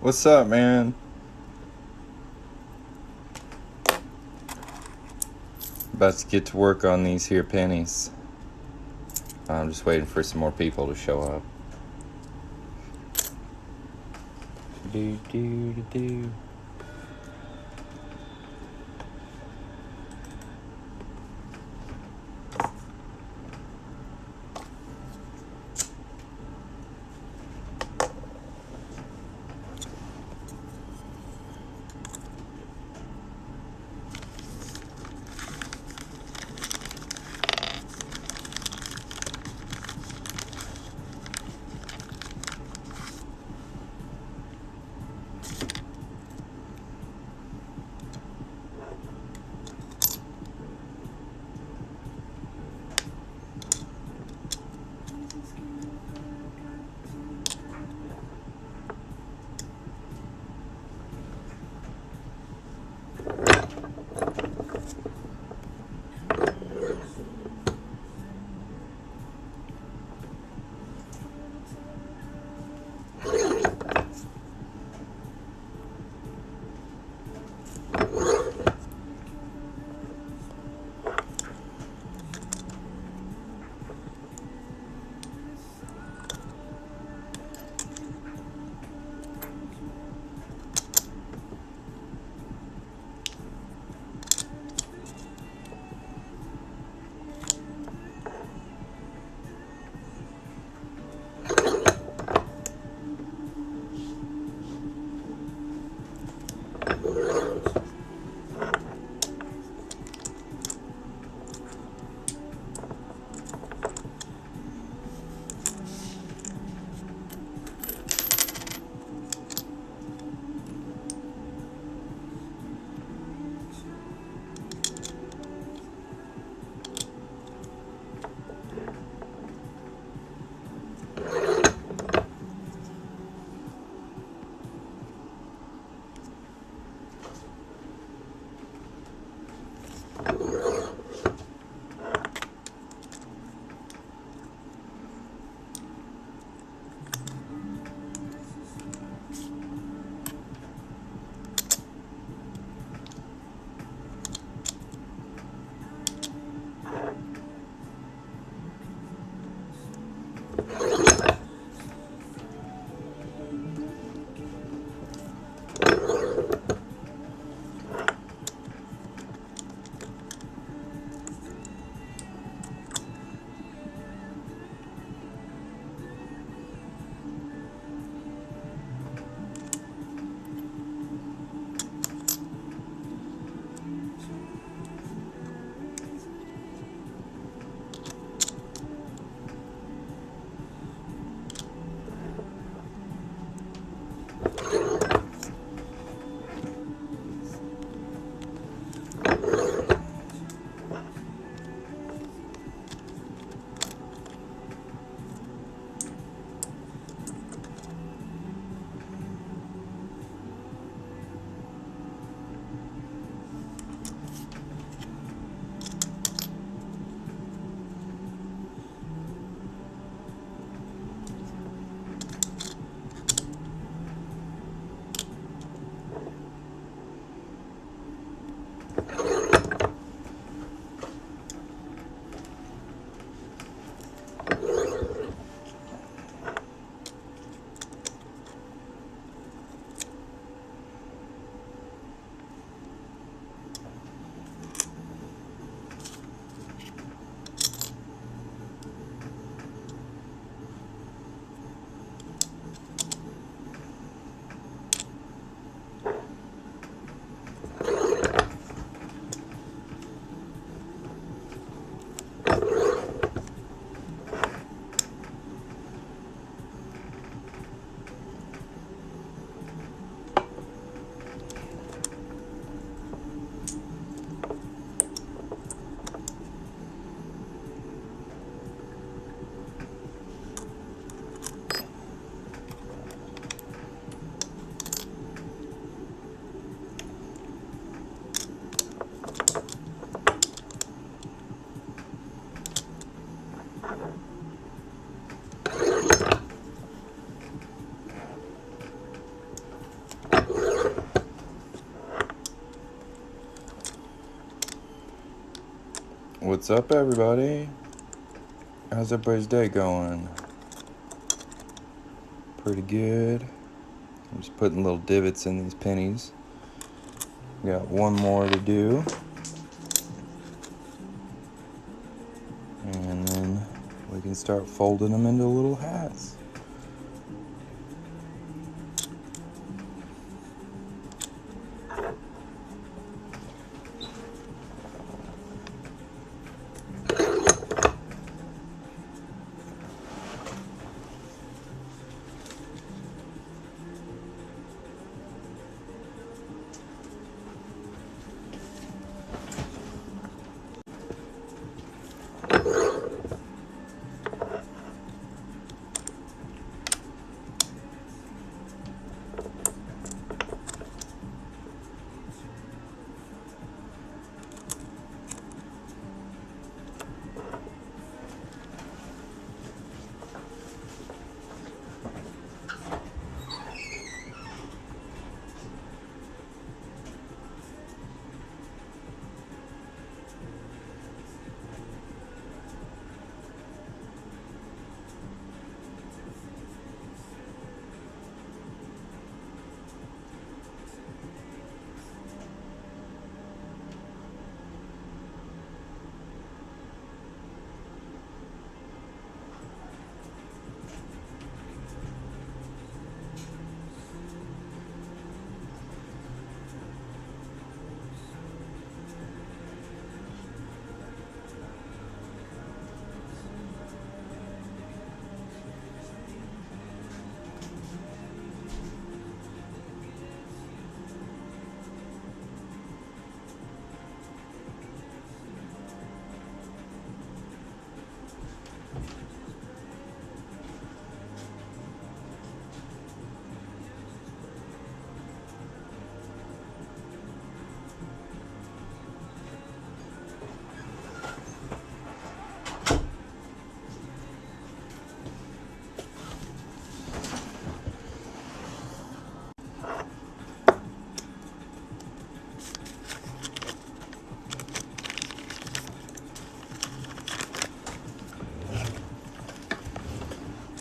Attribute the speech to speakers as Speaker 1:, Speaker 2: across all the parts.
Speaker 1: What's up, man? About to get to work on these here pennies. I'm just waiting for some more people to show up. Do do do do. What's up, everybody? How's everybody's day going? Pretty good. I'm just putting little divots in these pennies. Got one more to do. And then we can start folding them into little hats.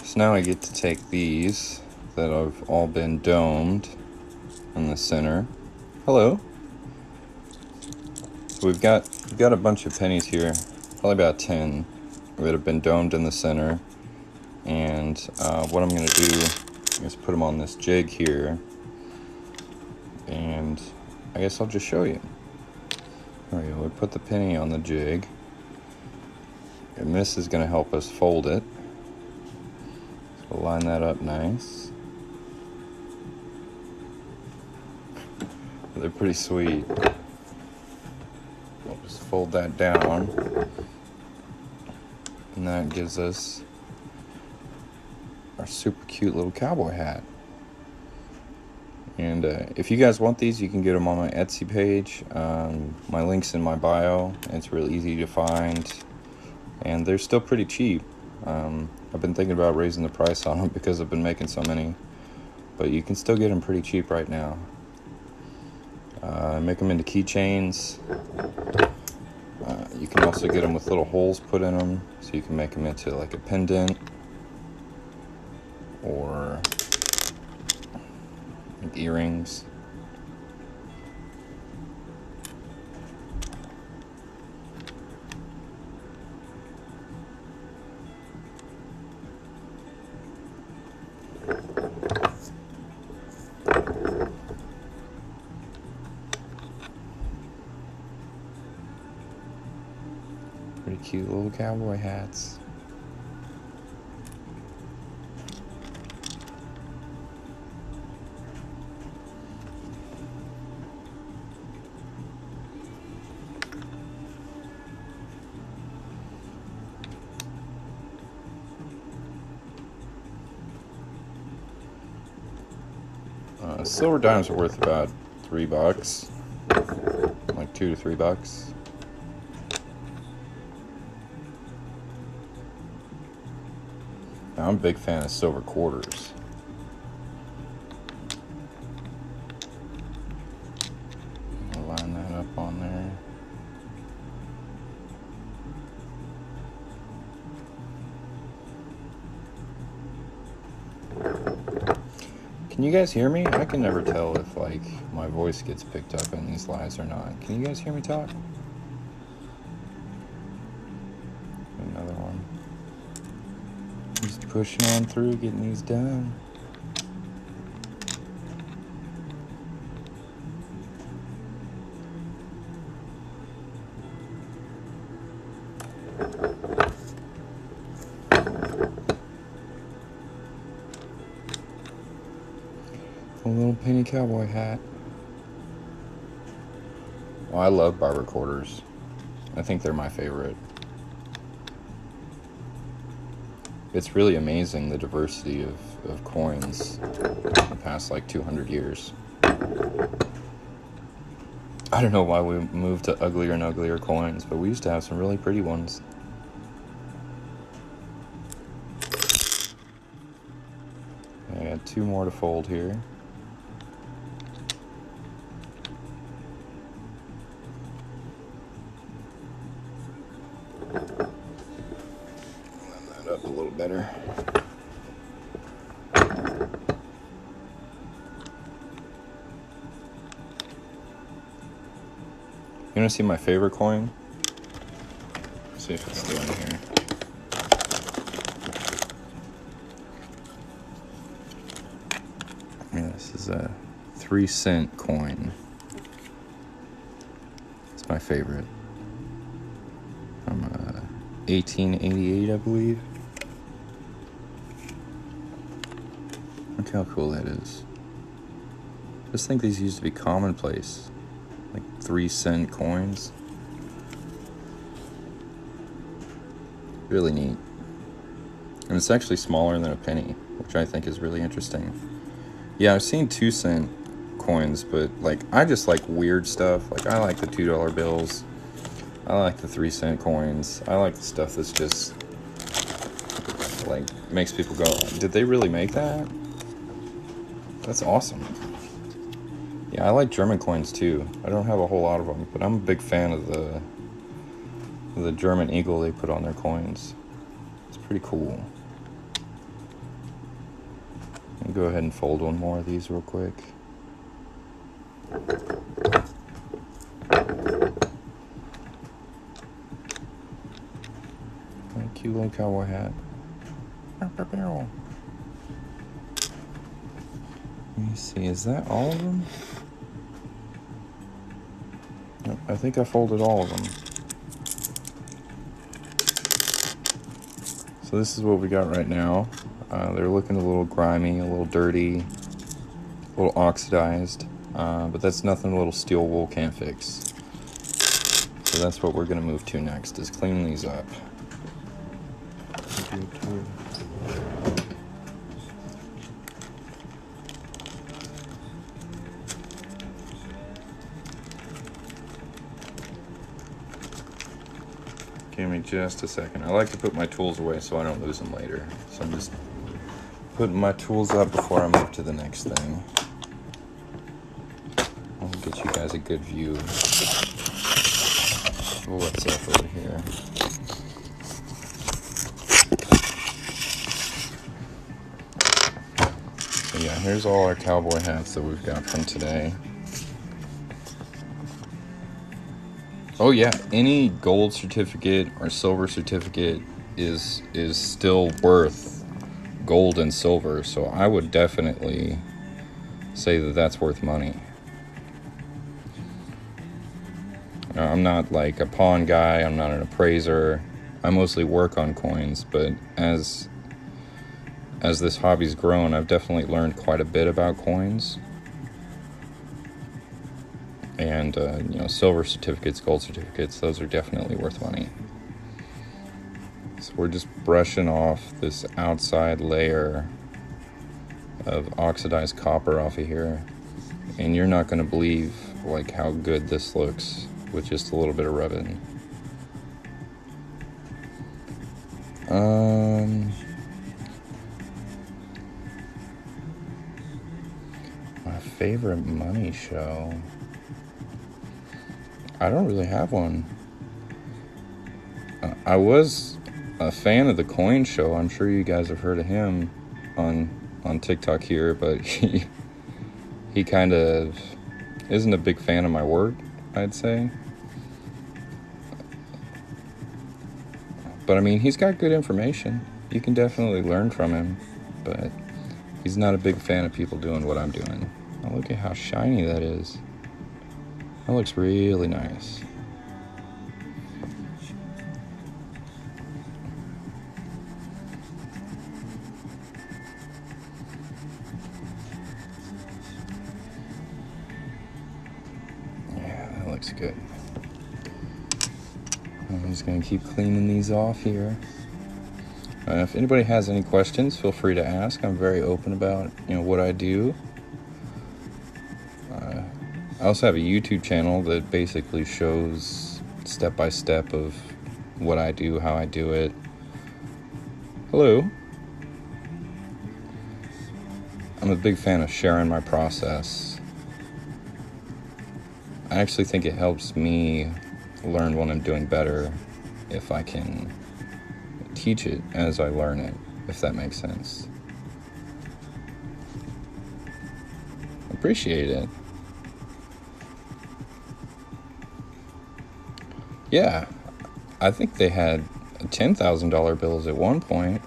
Speaker 1: So now I get to take these that have all been domed in the center. Hello. So we've got a bunch of pennies here, probably about 10 that have been domed in the center. And what I'm going to do is put them on this jig here, and I guess I'll just show you. There we go. We put the penny on the jig, and this is going to help us fold it. So we'll line that up nice. They're pretty sweet. We'll just fold that down, and that gives us our super cute little cowboy hat. And if you guys want these, you can get them on my Etsy page. My link's in my bio. It's really easy to find, and they're still pretty cheap. I've been thinking about raising the price on them because I've been making so many, but you can still get them pretty cheap right now. Make them into keychains. You can also get them with little holes put in them, so you can make them into like a pendant or like earrings. Pretty cute little cowboy hats. Silver dimes are worth about $3, like $2 to $3. Now, I'm a big fan of silver quarters. I'll line that up on there. Can you guys hear me? I can never tell if, like, my voice gets picked up in these lives or not. Can you guys hear me talk? Another one. Just pushing on through, getting these done. A little penny cowboy hat. Well, I love barber quarters. I think they're my favorite. It's really amazing the diversity of coins in the past like 200 years. I don't know why we moved to uglier and uglier coins, but we used to have some really pretty ones. I got 2 more to fold here. Line that up a little better. You want to see my favorite coin? Let's see if it's still in here. Yeah, this is a 3-cent coin. It's my favorite. From 1888, I believe. Look how cool that is. Just think these used to be commonplace. Like 3-cent coins. Really neat. And it's actually smaller than a penny, which I think is really interesting. Yeah, I've seen 2-cent coins, but like I just like weird stuff. Like I like the $2 bills. I like the 3-cent coins. I like the stuff that's just like makes people go, did they really make that? That's awesome. Yeah, I like German coins too. I don't have a whole lot of them, but I'm a big fan of the German eagle they put on their coins. It's pretty cool. I'll go ahead and fold one more of these real quick. Cute little cowboy hat. Let me see, is that all of them? Nope, I think I folded all of them. So this is what we got right now. They're looking a little grimy, a little dirty, a little oxidized, but that's nothing a little steel wool can't fix. So that's what we're gonna move to next, is clean these up. Give me just a second. I like to put my tools away so I don't lose them later. So I'm just putting my tools up before I move to the next thing. I'll get you guys a good view of what's up over here. So yeah, here's all our cowboy hats that we've got from today. Oh yeah, any gold certificate or silver certificate is still worth gold and silver, so I would definitely say that that's worth money. I'm not like a pawn guy, I'm not an appraiser. I mostly work on coins, but as this hobby's grown, I've definitely learned quite a bit about coins. And, you know, silver certificates, gold certificates, those are definitely worth money. So we're just brushing off this outside layer of oxidized copper off of here. And you're not going to believe, like, how good this looks with just a little bit of rubbing. My favorite money show... I don't really have one. I was a fan of the Coin Show. I'm sure you guys have heard of him on on TikTok here, but he kind of isn't a big fan of my work, I'd say. But I mean, he's got good information. You can definitely learn from him, but he's not a big fan of people doing what I'm doing. Now look at how shiny that is. That looks really nice. Yeah, that looks good. I'm just going to keep cleaning these off here. If anybody has any questions, feel free to ask. I'm very open about, what I do. I also have a YouTube channel that basically shows step by step of what I do, how I do it. Hello. I'm a big fan of sharing my process. I actually think it helps me learn what I'm doing better if I can teach it as I learn it, if that makes sense. Appreciate it. Yeah, I think they had $10,000 bills at one point,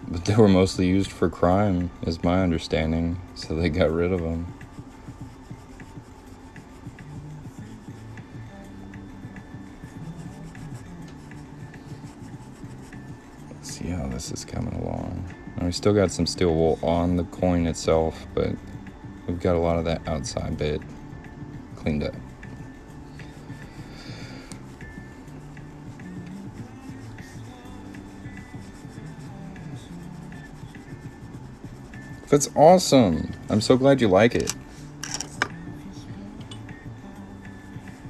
Speaker 1: but they were mostly used for crime, is my understanding, so they got rid of them. Let's see how this is coming along. And we still got some steel wool on the coin itself, but we've got a lot of that outside bit cleaned up. That's awesome. I'm so glad you like it.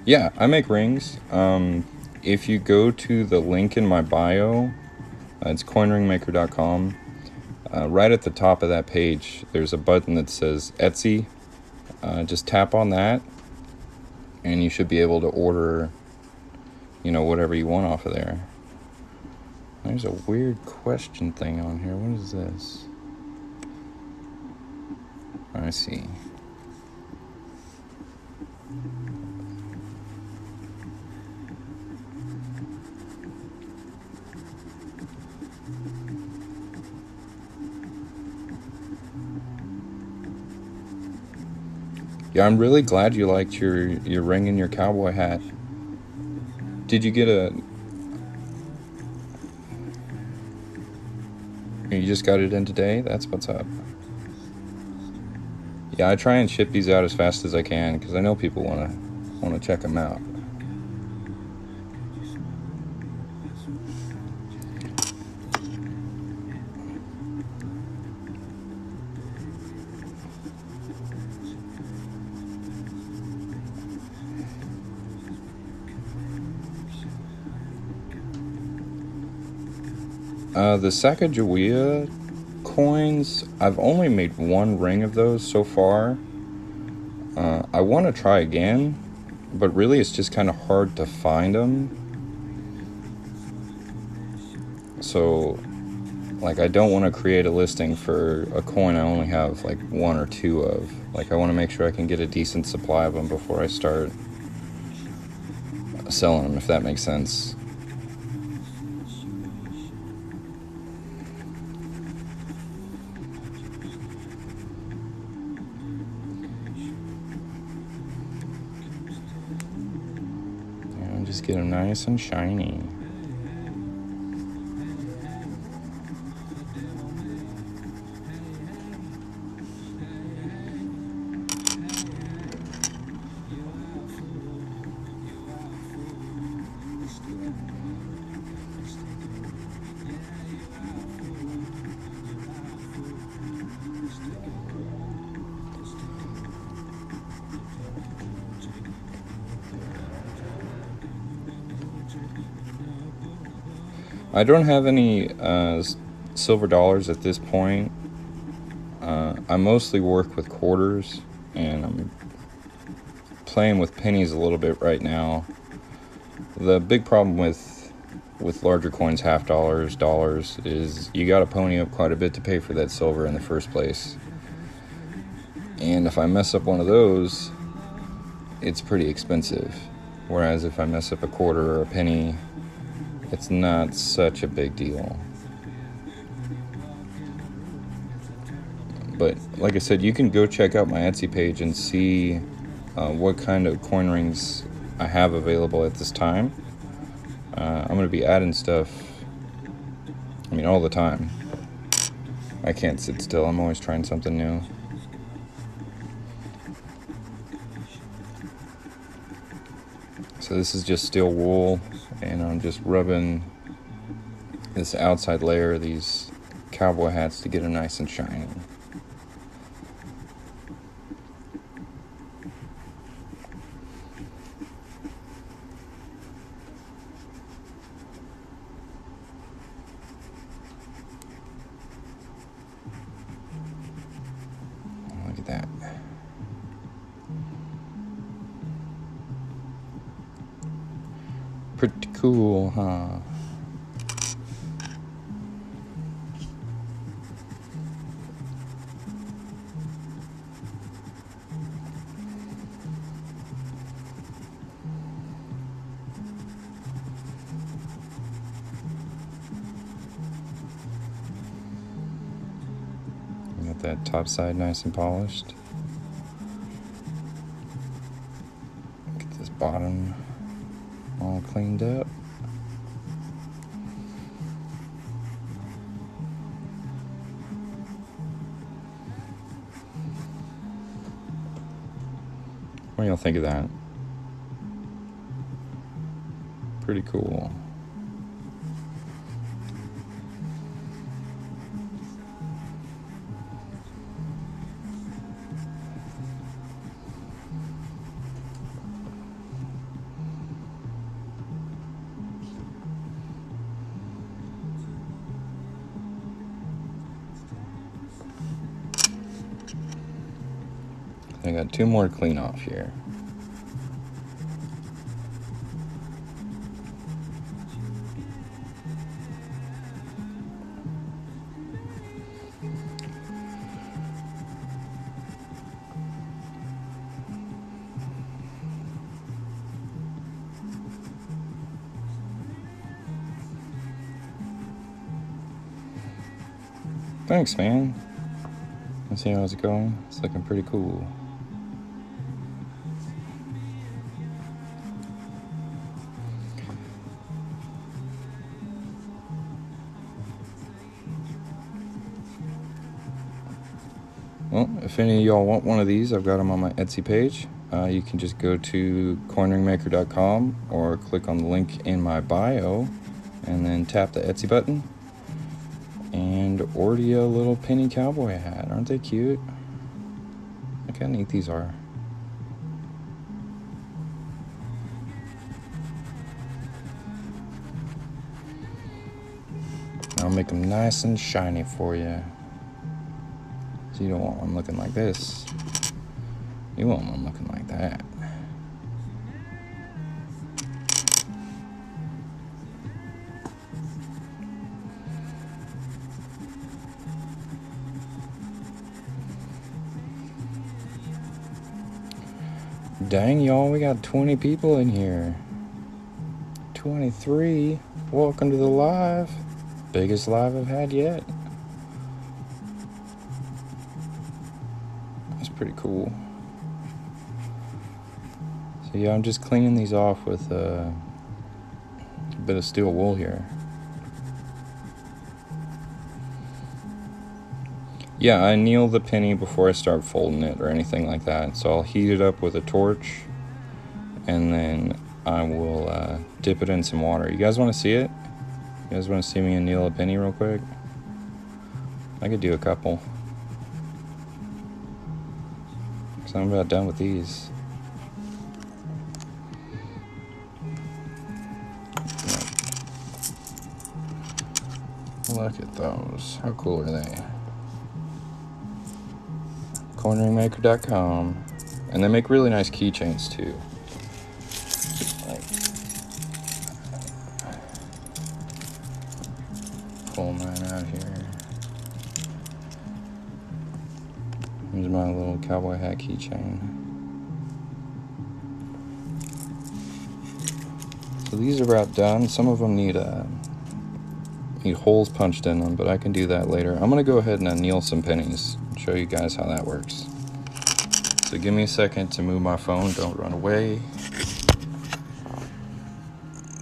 Speaker 1: Yeah, I make rings. If you go to the link in my bio, it's coinringmaker.com. Right at the top of that page, there's a button that says Etsy. Just tap on that, and you should be able to order, whatever you want off of there. There's a weird question thing on here. What is this? I see. Yeah, I'm really glad you liked your ring and your cowboy hat. Did you get you just got it in today? That's what's up. Yeah, I try and ship these out as fast as I can because I know people want to check them out. The Sacagawea coins, I've only made one ring of those so far. I want to try again, but really it's just kind of hard to find them. So, I don't want to create a listing for a coin I only have, one or two of. I want to make sure I can get a decent supply of them before I start selling them, if that makes sense. Just get them nice and shiny. I don't have any silver dollars at this point. I mostly work with quarters, and I'm playing with pennies a little bit right now. The big problem with with larger coins, half dollars, dollars, is you gotta pony up quite a bit to pay for that silver in the first place. And if I mess up one of those, it's pretty expensive. Whereas if I mess up a quarter or a penny, it's not such a big deal. But like I said, you can go check out my Etsy page and see what kind of coin rings I have available at this time. I'm going to be adding stuff, all the time. I can't sit still. I'm always trying something new. So this is just steel wool, and I'm just rubbing this outside layer of these cowboy hats to get them nice and shiny. Look at that. Pretty cool, huh? Got that top side nice and polished. Get this bottom all cleaned up. What do y'all think of that? Pretty cool. I got 2 more to clean off here. Thanks, man. Let's see how's it going. It's looking pretty cool. Well, if any of y'all want one of these, I've got them on my Etsy page. You can just go to coinringmaker.com or click on the link in my bio and then tap the Etsy button and order you a little penny cowboy hat. Aren't they cute? Look how neat these are. I'll make them nice and shiny for you. So you don't want one looking like this. You want one looking like that. Dang, y'all, we got 20 people in here. 23. Welcome to the live. Biggest live I've had yet. That's pretty cool. So yeah, I'm just cleaning these off with a bit of steel wool here. Yeah, I anneal the penny before I start folding it or anything like that. So I'll heat it up with a torch and then I will dip it in some water. You guys want to see it? You guys want to see me anneal a penny real quick? I could do a couple. So I'm about done with these. Look at those. How cool are they? Coinringmaker.com. And they make really nice keychains too. Like, pull mine out here. Here's my little cowboy hat keychain. So these are about done. Some of them need holes punched in them, but I can do that later. I'm gonna go ahead and anneal some pennies and show you guys how that works. So give me a second to move my phone. Don't run away.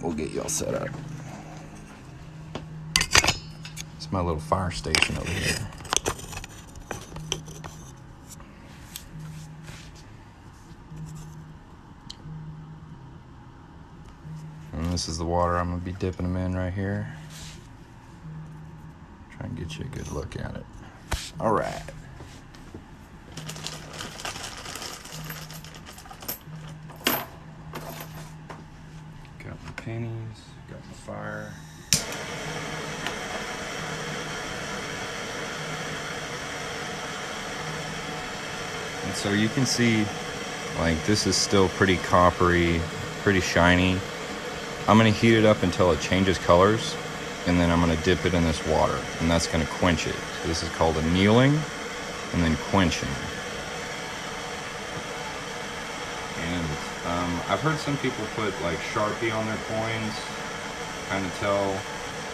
Speaker 1: We'll get you all set up. It's my little fire station over here. And this is the water I'm gonna be dipping them in right here. Try and get you a good look at it. All right. Got my pennies, got my fire. And so you can see, like, this is still pretty coppery, pretty shiny. I'm gonna heat it up until it changes colors, and then I'm gonna dip it in this water, and that's gonna quench it. So this is called annealing and then quenching. And I've heard some people put like Sharpie on their coins, kind of tell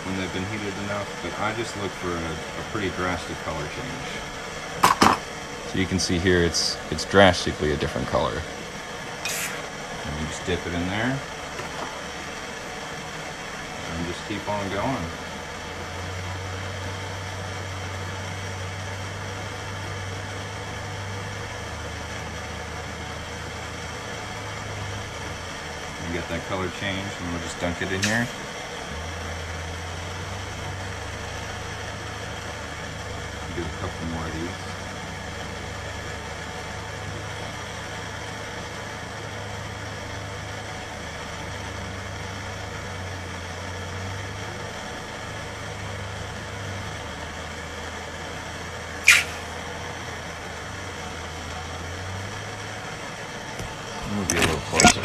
Speaker 1: when they've been heated enough, but I just look for a pretty drastic color change. So you can see here it's drastically a different color. And you just dip it in there and just keep on going. You get that color change, and we'll just dunk it in here. Do a couple more of these. Move you a little closer.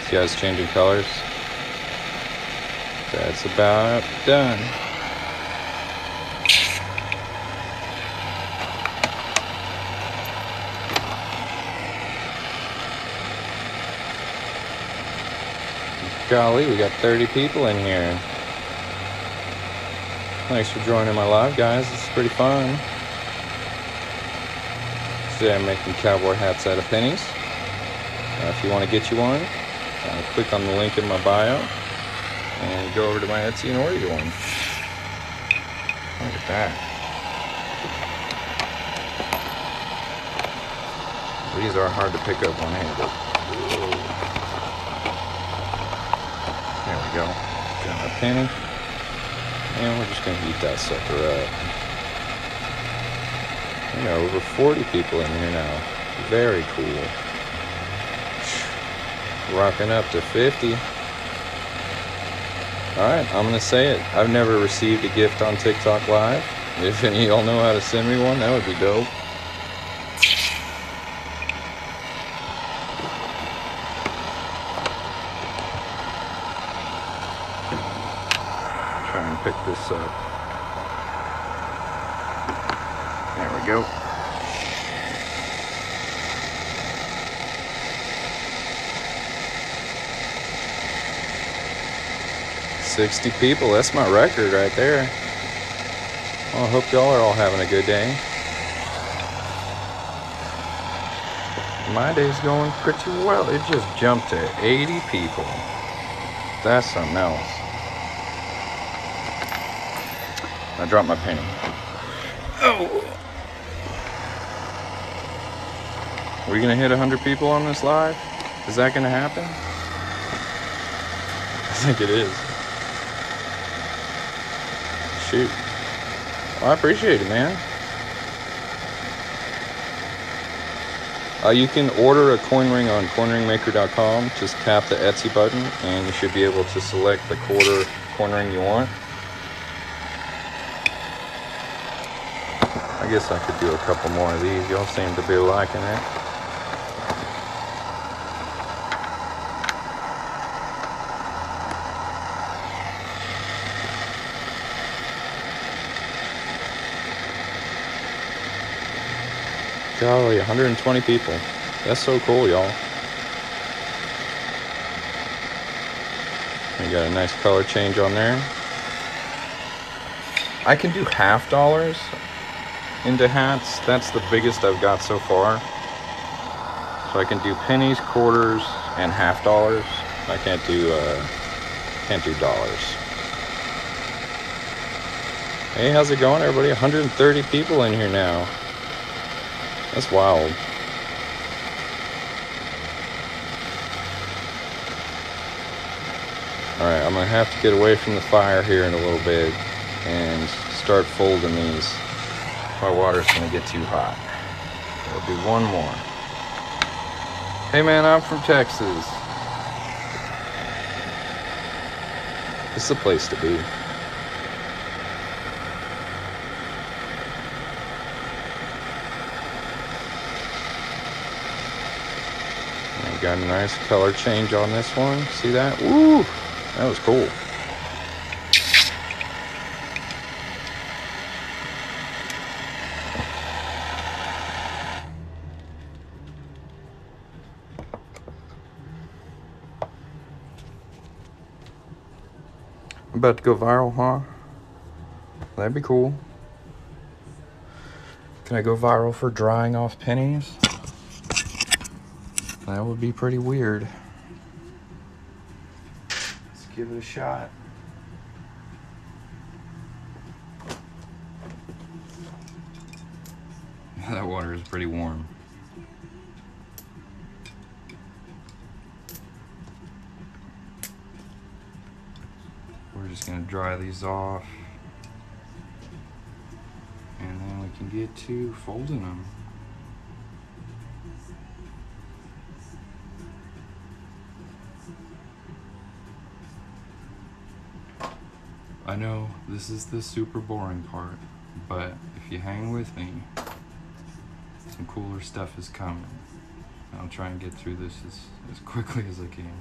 Speaker 1: See how it's changing colors? That's about done. Golly, we got 30 people in here. Thanks for joining my live, guys. This is pretty fun. Today I'm making cowboy hats out of pennies. If you want to get you one, click on the link in my bio and go over to my Etsy and order you one. Look at that. These are hard to pick up one-handed. There we go. Got my penny. And we're just going to heat that sucker up. You know, over 40 people in here now. Very cool. Rocking up to 50. Alright, I'm going to say it. I've never received a gift on TikTok Live. If any of y'all know how to send me one, that would be dope. Try and pick this up. There we go. $60 people, that's my record right there. Well, I hope y'all are all having a good day. My day's going pretty well. It just jumped to 80 people. That's something else. I dropped my penny. Oh! Are we gonna hit 100 people on this live? Is that gonna happen? I think it is. Shoot. Well, I appreciate it, man. You can order a coin ring on coinringmaker.com. Just tap the Etsy button and you should be able to select the quarter coin ring you want. I guess I could do a couple more of these. Y'all seem to be liking it. Golly, 120 people. That's so cool, y'all. We got a nice color change on there. I can do half dollars into hats. That's the biggest I've got so far. So I can do pennies, quarters, and half dollars. I can't do dollars. Hey, how's it going, everybody? 130 people in here now. That's wild. Alright, I'm going to have to get away from the fire here in a little bit and start folding these. My water's going to get too hot. I'll do one more. Hey man, I'm from Texas. This is the place to be. I got a nice color change on this one. See that? Woo! That was cool. About to go viral, huh? That'd be cool. Can I go viral for drying off pennies? That would be pretty weird. Let's give it a shot. That water is pretty warm. We're just gonna dry these off, and then we can get to folding them. I know this is the super boring part, but if you hang with me, some cooler stuff is coming. I'll try and get through this as quickly as I can.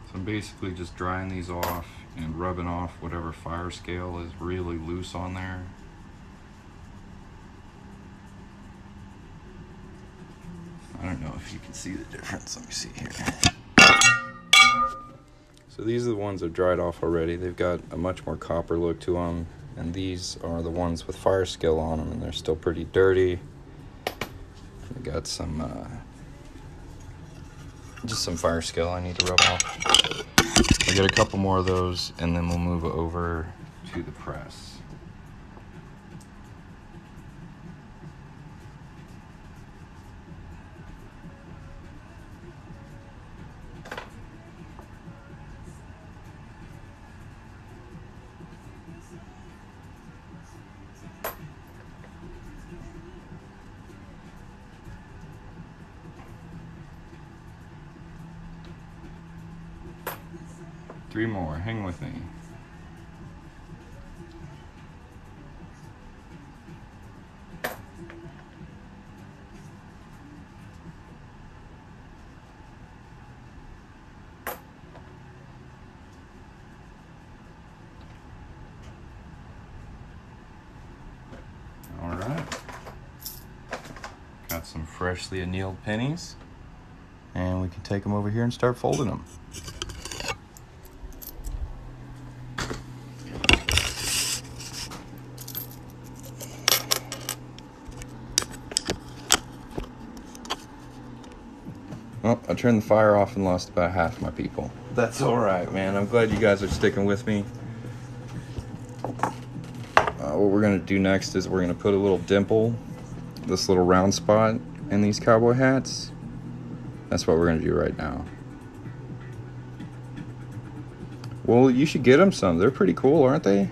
Speaker 1: So I'm basically just drying these off and rubbing off whatever fire scale is really loose on there. I don't know if you can see the difference. Let me see here. So these are the ones that dried off already. They've got a much more copper look to them. And these are the ones with fire scale on them, and they're still pretty dirty. They got some, just some fire scale I need to rub off. I got a couple more of those, and then we'll move over to the press. Three more, hang with me. All right. Got some freshly annealed pennies, and we can take them over here and start folding them. Well, I turned the fire off and lost about half my people. That's all right, man. I'm glad you guys are sticking with me. What we're gonna do next is we're gonna put a little dimple, this little round spot in these cowboy hats. That's what we're gonna do right now. Well, you should get them some. They're pretty cool, aren't they?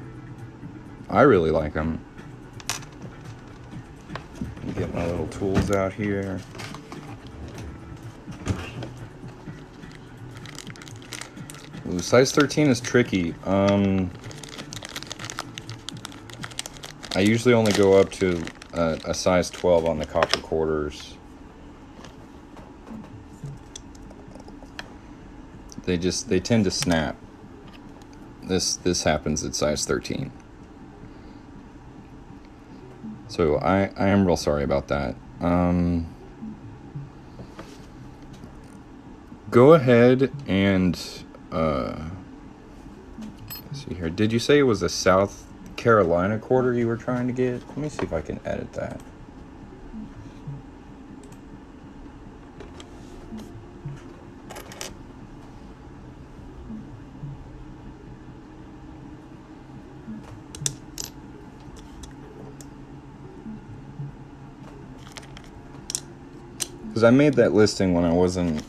Speaker 1: I really like them. Get my little tools out here. Ooh, size 13 is tricky. I usually only go up to a size 12 on the copper quarters. They tend to snap. This happens at size 13. So I am real sorry about that. Go ahead and let's see here. Did you say it was a South Carolina quarter you were trying to get? Let me see if I can edit that. Because I made that listing when I wasn't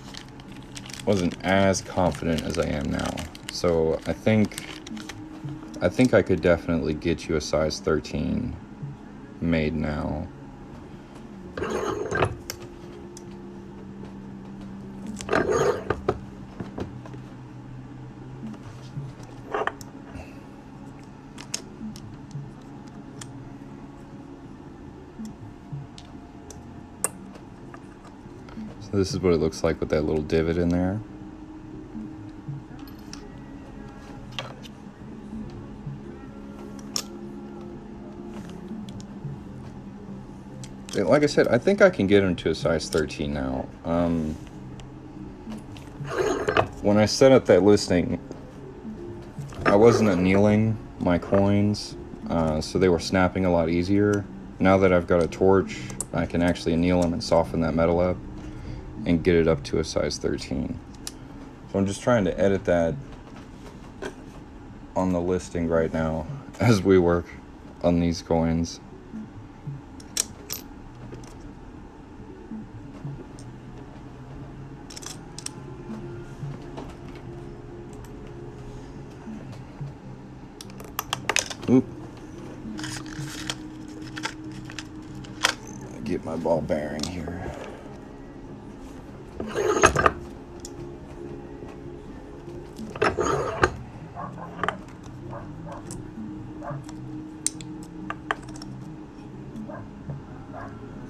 Speaker 1: as confident as I am now. So I think I could definitely get you a size 13 made now. So this is what it looks like with that little divot in there. Like I said, I think I can get them to a size 13 now. When I set up that listing, I wasn't annealing my coins, so they were snapping a lot easier. Now that I've got a torch, I can actually anneal them and soften that metal up and get it up to a size 13. So I'm just trying to edit that on the listing right now as we work on these coins. Oop. Get my ball bearing here.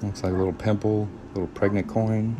Speaker 1: Looks like a little pimple, little pregnant coin.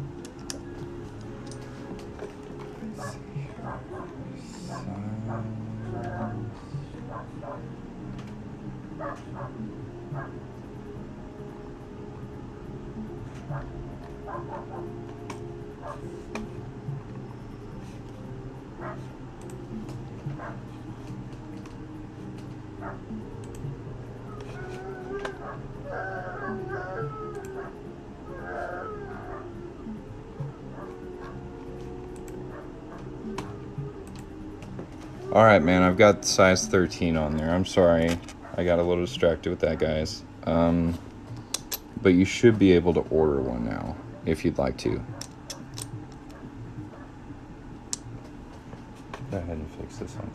Speaker 1: Alright, man, I've got size 13 on there. I'm sorry. I got a little distracted with that, guys. But you should be able to order one now, if you'd like to. Go ahead and fix this one,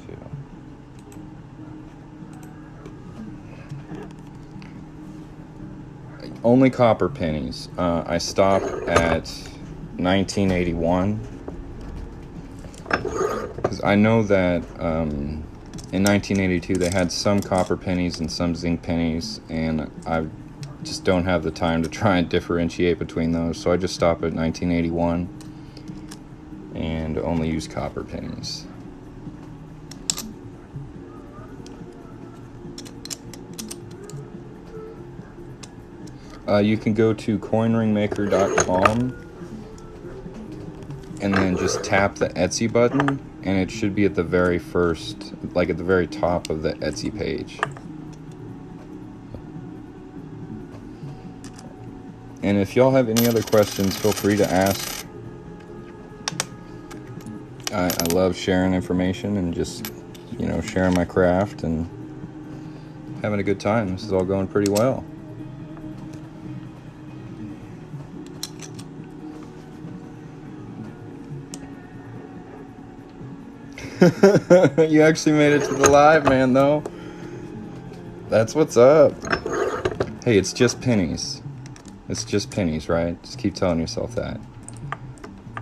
Speaker 1: too. Only copper pennies. I stop at 1981. Because I know that in 1982 they had some copper pennies and some zinc pennies, and I just don't have the time to try and differentiate between those, so I just stop at 1981 and only use copper pennies. You can go to coinringmaker.com and then just tap the Etsy button, and it should be at the very first, like at the very top of the Etsy page. And if y'all have any other questions, feel free to ask. I love sharing information and just, you know, sharing my craft and having a good time. This is all going pretty well. You actually made it to the live, man, though. That's what's up. Hey, it's just pennies. It's just pennies, right? Just keep telling yourself that.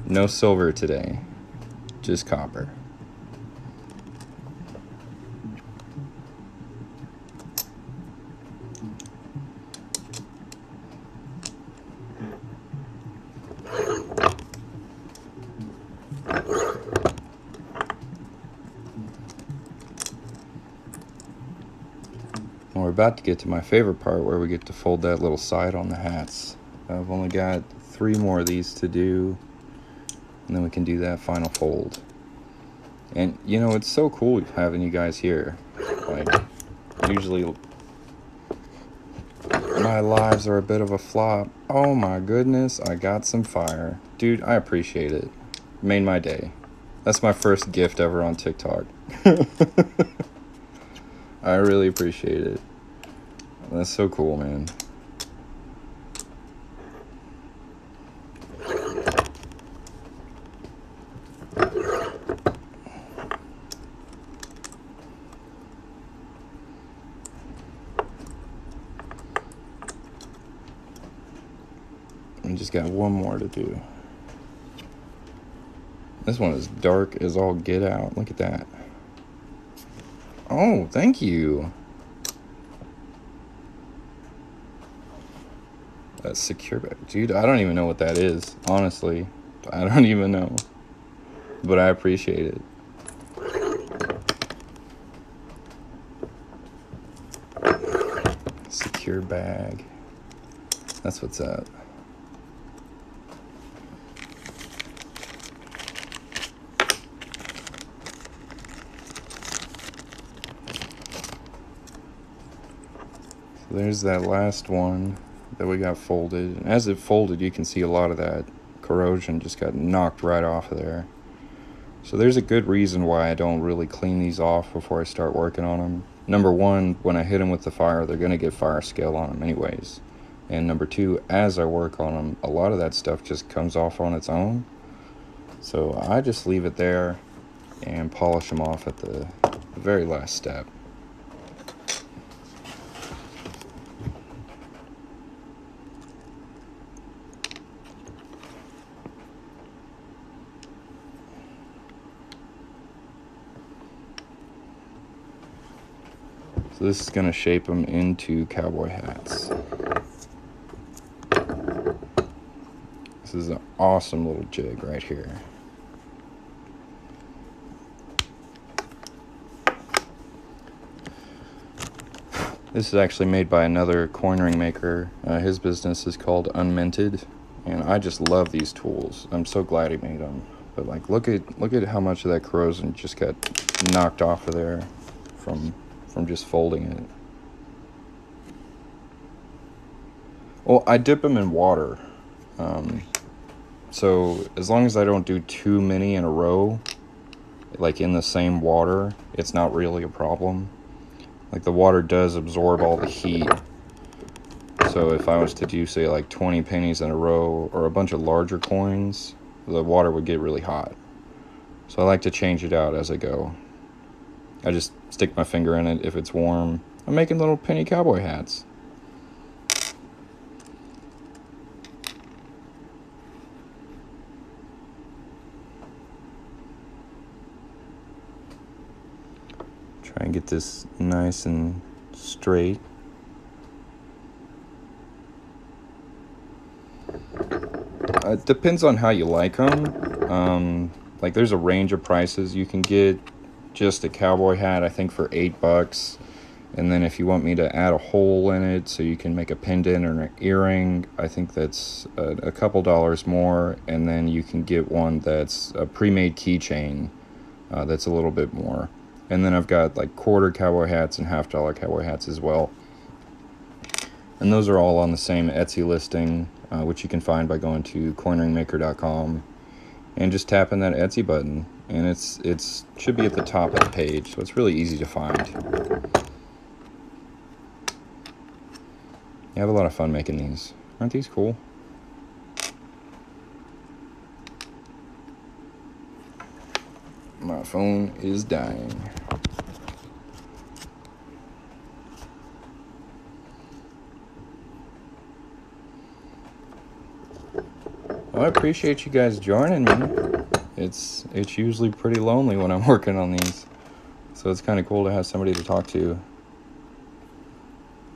Speaker 1: No silver today. Just copper. And we're about to get to my favorite part where we get to fold that little side on the hats. I've only got 3 more of these to do, and then we can do that final fold. And you know, it's so cool having you guys here. Like, usually my lives are a bit of a flop. Oh my goodness, I got some fire. Dude, I appreciate it. Made my day. That's my first gift ever on TikTok. I really appreciate it. That's so cool, man. I just got one more to do. This one is dark as all get out. Look at that. Oh, thank you. That's secure back. Dude, I don't even know what that is. Honestly, I don't even know. But I appreciate it. Secure bag. That's what's up. So there's that last one that we got folded. And as it folded, you can see a lot of that corrosion just got knocked right off of there. So there's a good reason why I don't really clean these off before I start working on them. Number one, when I hit them with the fire, they're going to get fire scale on them anyways. And number two, as I work on them, a lot of that stuff just comes off on its own. So I just leave it there and polish them off at the very last step. So this is going to shape them into cowboy hats. This is an awesome little jig right here. This is actually made by another coin ring maker. His business is called Unminted, and I just love these tools. I'm so glad he made them. But like, look at how much of that corrosion just got knocked off of there from just folding it. Well, I dip them in water. So as long as I don't do too many in a row, like in the same water, it's not really a problem. Like, the water does absorb all the heat. So if I was to do, say, like 20 pennies in a row or a bunch of larger coins, the water would get really hot. So I like to change it out as I go. I just stick my finger in it if it's warm. I'm making little penny cowboy hats. Try and get this nice and straight. It depends on how you like them. Like, there's a range of prices. You can get just a cowboy hat, I think, for $8. And then if you want me to add a hole in it so you can make a pendant or an earring, I think that's a couple dollars more. And then you can get one that's a pre-made keychain that's a little bit more. And then I've got like quarter cowboy hats and $half cowboy hats as well. And those are all on the same Etsy listing, which you can find by going to coinringmaker.com and just tapping that Etsy button. And it's should be at the top of the page, so it's really easy to find. I have a lot of fun making these. Aren't these cool? My phone is dying. Well, I appreciate you guys joining me. It's usually pretty lonely when I'm working on these, so it's kind of cool to have somebody to talk to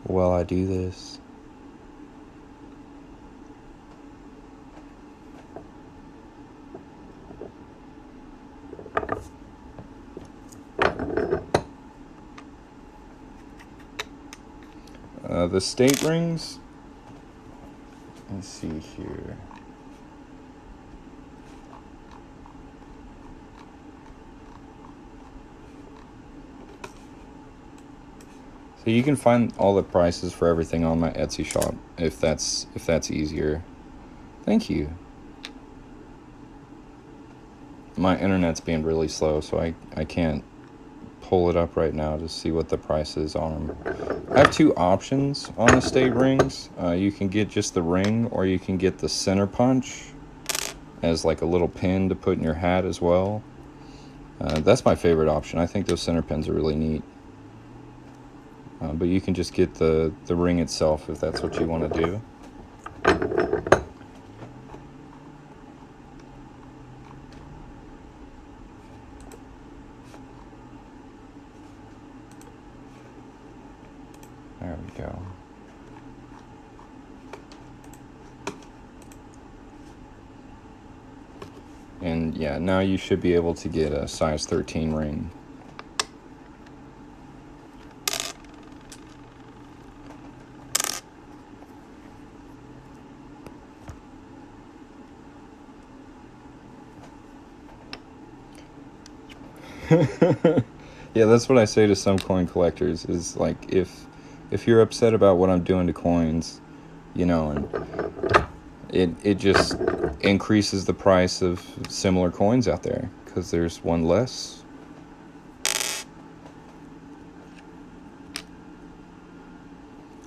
Speaker 1: while I do this. The state rings. Let's see here. So you can find all the prices for everything on my Etsy shop if that's easier. Thank you. My internet's being really slow, so I can't pull it up right now to see what the price is on them. I have two options on the state rings. You can get just the ring, or you can get the center punch as like a little pin to put in your hat as well. That's my favorite option. I think those center pins are really neat. But you can just get the ring itself if that's what you want to do. There we go. And yeah, now you should be able to get a size 13 ring. Yeah, that's what I say to some coin collectors, is like, if you're upset about what I'm doing to coins, you know, and it just increases the price of similar coins out there because there's one less.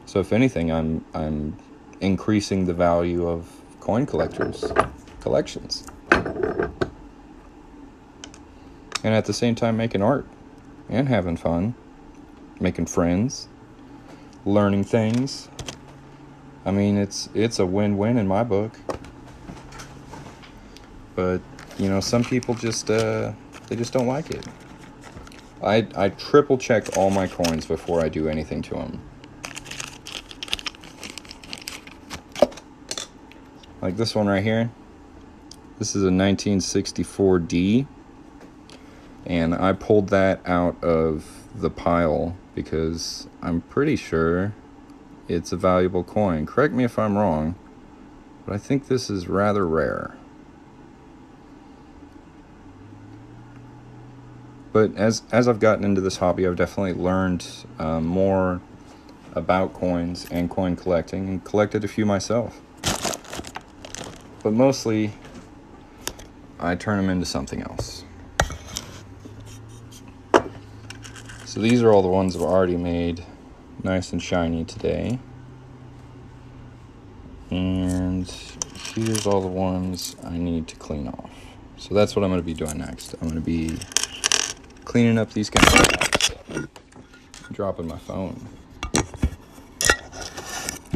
Speaker 1: So if anything, I'm increasing the value of coin collectors' collections, and at the same time making art and having fun, making friends, learning things. I mean, it's a win-win in my book. But you know, some people just they just don't like it. I triple check all my coins before I do anything to them. Like this one right here. This is a 1964 D, and I pulled that out of the pile because I'm pretty sure it's a valuable coin. Correct me if I'm wrong, but I think this is rather rare. But as I've gotten into this hobby, I've definitely learned more about coins and coin collecting, and collected a few myself. But mostly, I turn them into something else. So these are all the ones I've already made nice and shiny today. And here's all the ones I need to clean off. So that's what I'm going to be doing next. I'm going to be cleaning up these guys. Dropping my phone.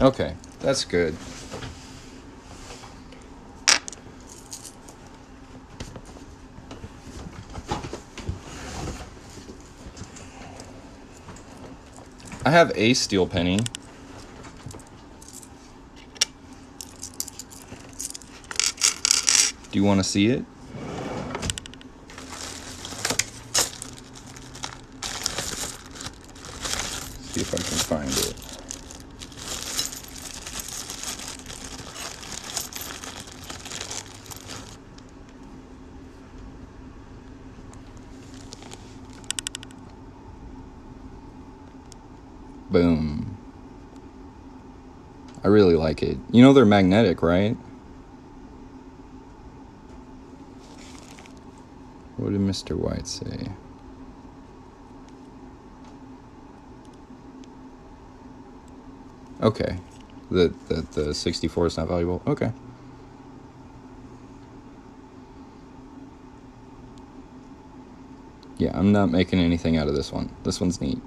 Speaker 1: Okay, that's good. I have a steel penny. Do you want to see it? See if I can find it. Boom. I really like it. You know they're magnetic, right? What did Mr. White say? Okay. The 64 is not valuable. Okay. Yeah, I'm not making anything out of this one. This one's neat.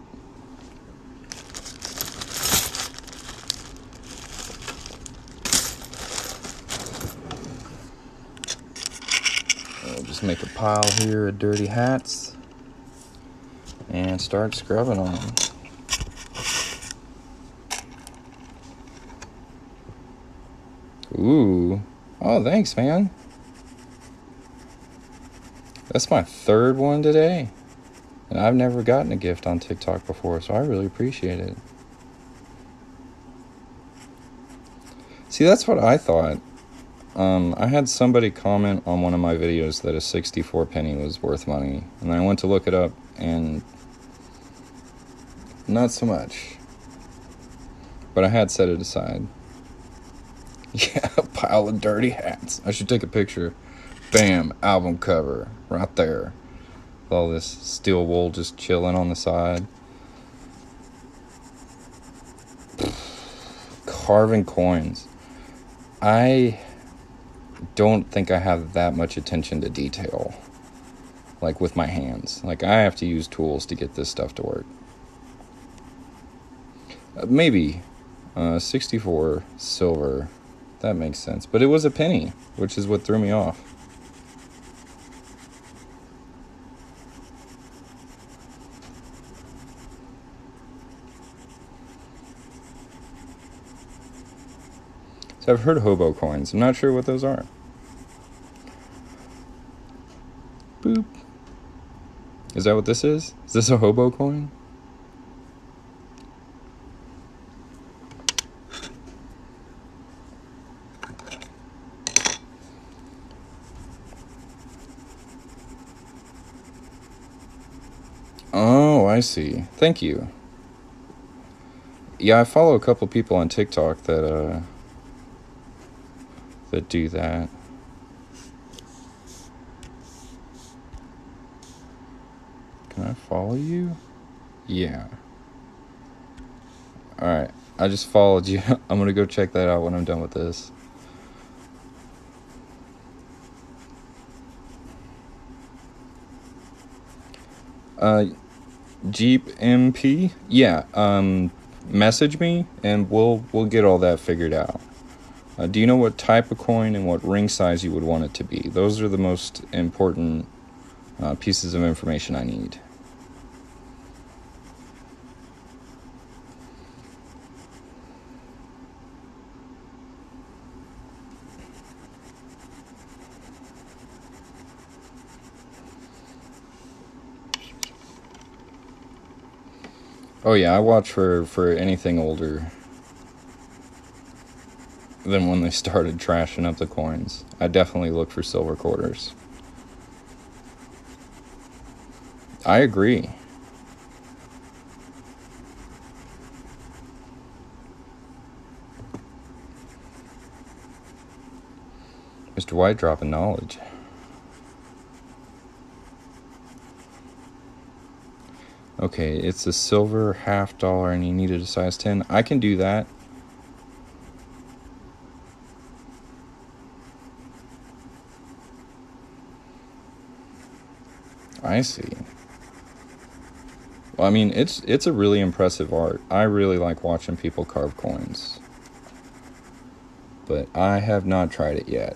Speaker 1: I'll just make a pile here of dirty hats and start scrubbing on them. Ooh. Oh, thanks, man. That's my third one today. And I've never gotten a gift on TikTok before, so I really appreciate it. See, that's what I thought. I had somebody comment on one of my videos that a 64 penny was worth money, and then I went to look it up, and not so much. But I had set it aside. Yeah, a pile of dirty hats. I should take a picture. Bam, album cover, right there. With all this steel wool just chilling on the side. Carving coins. I don't think I have that much attention to detail. Like with my hands. Like I have to use tools to get this stuff to work. Maybe 64 silver. That makes sense. But it was a penny, which is what threw me off. So I've heard hobo coins. I'm not sure what those are. Boop. Is that what this is? Is this a hobo coin? Oh, I see. Thank you. Yeah, I follow a couple people on TikTok that do that. Can I follow you? Yeah. Alright, I just followed you. I'm gonna go check that out when I'm done with this. Jeep MP? Yeah, message me and we'll get all that figured out. Do you know what type of coin and what ring size you would want it to be? Those are the most important pieces of information I need. Oh yeah, I watch for anything older than when they started trashing up the coins. I definitely look for silver quarters. I agree. Mr. White dropping knowledge. Okay, it's a silver $50 and you needed a size 10. I can do that. I see. Well, I mean, it's a really impressive art. I really like watching people carve coins. But I have not tried it yet.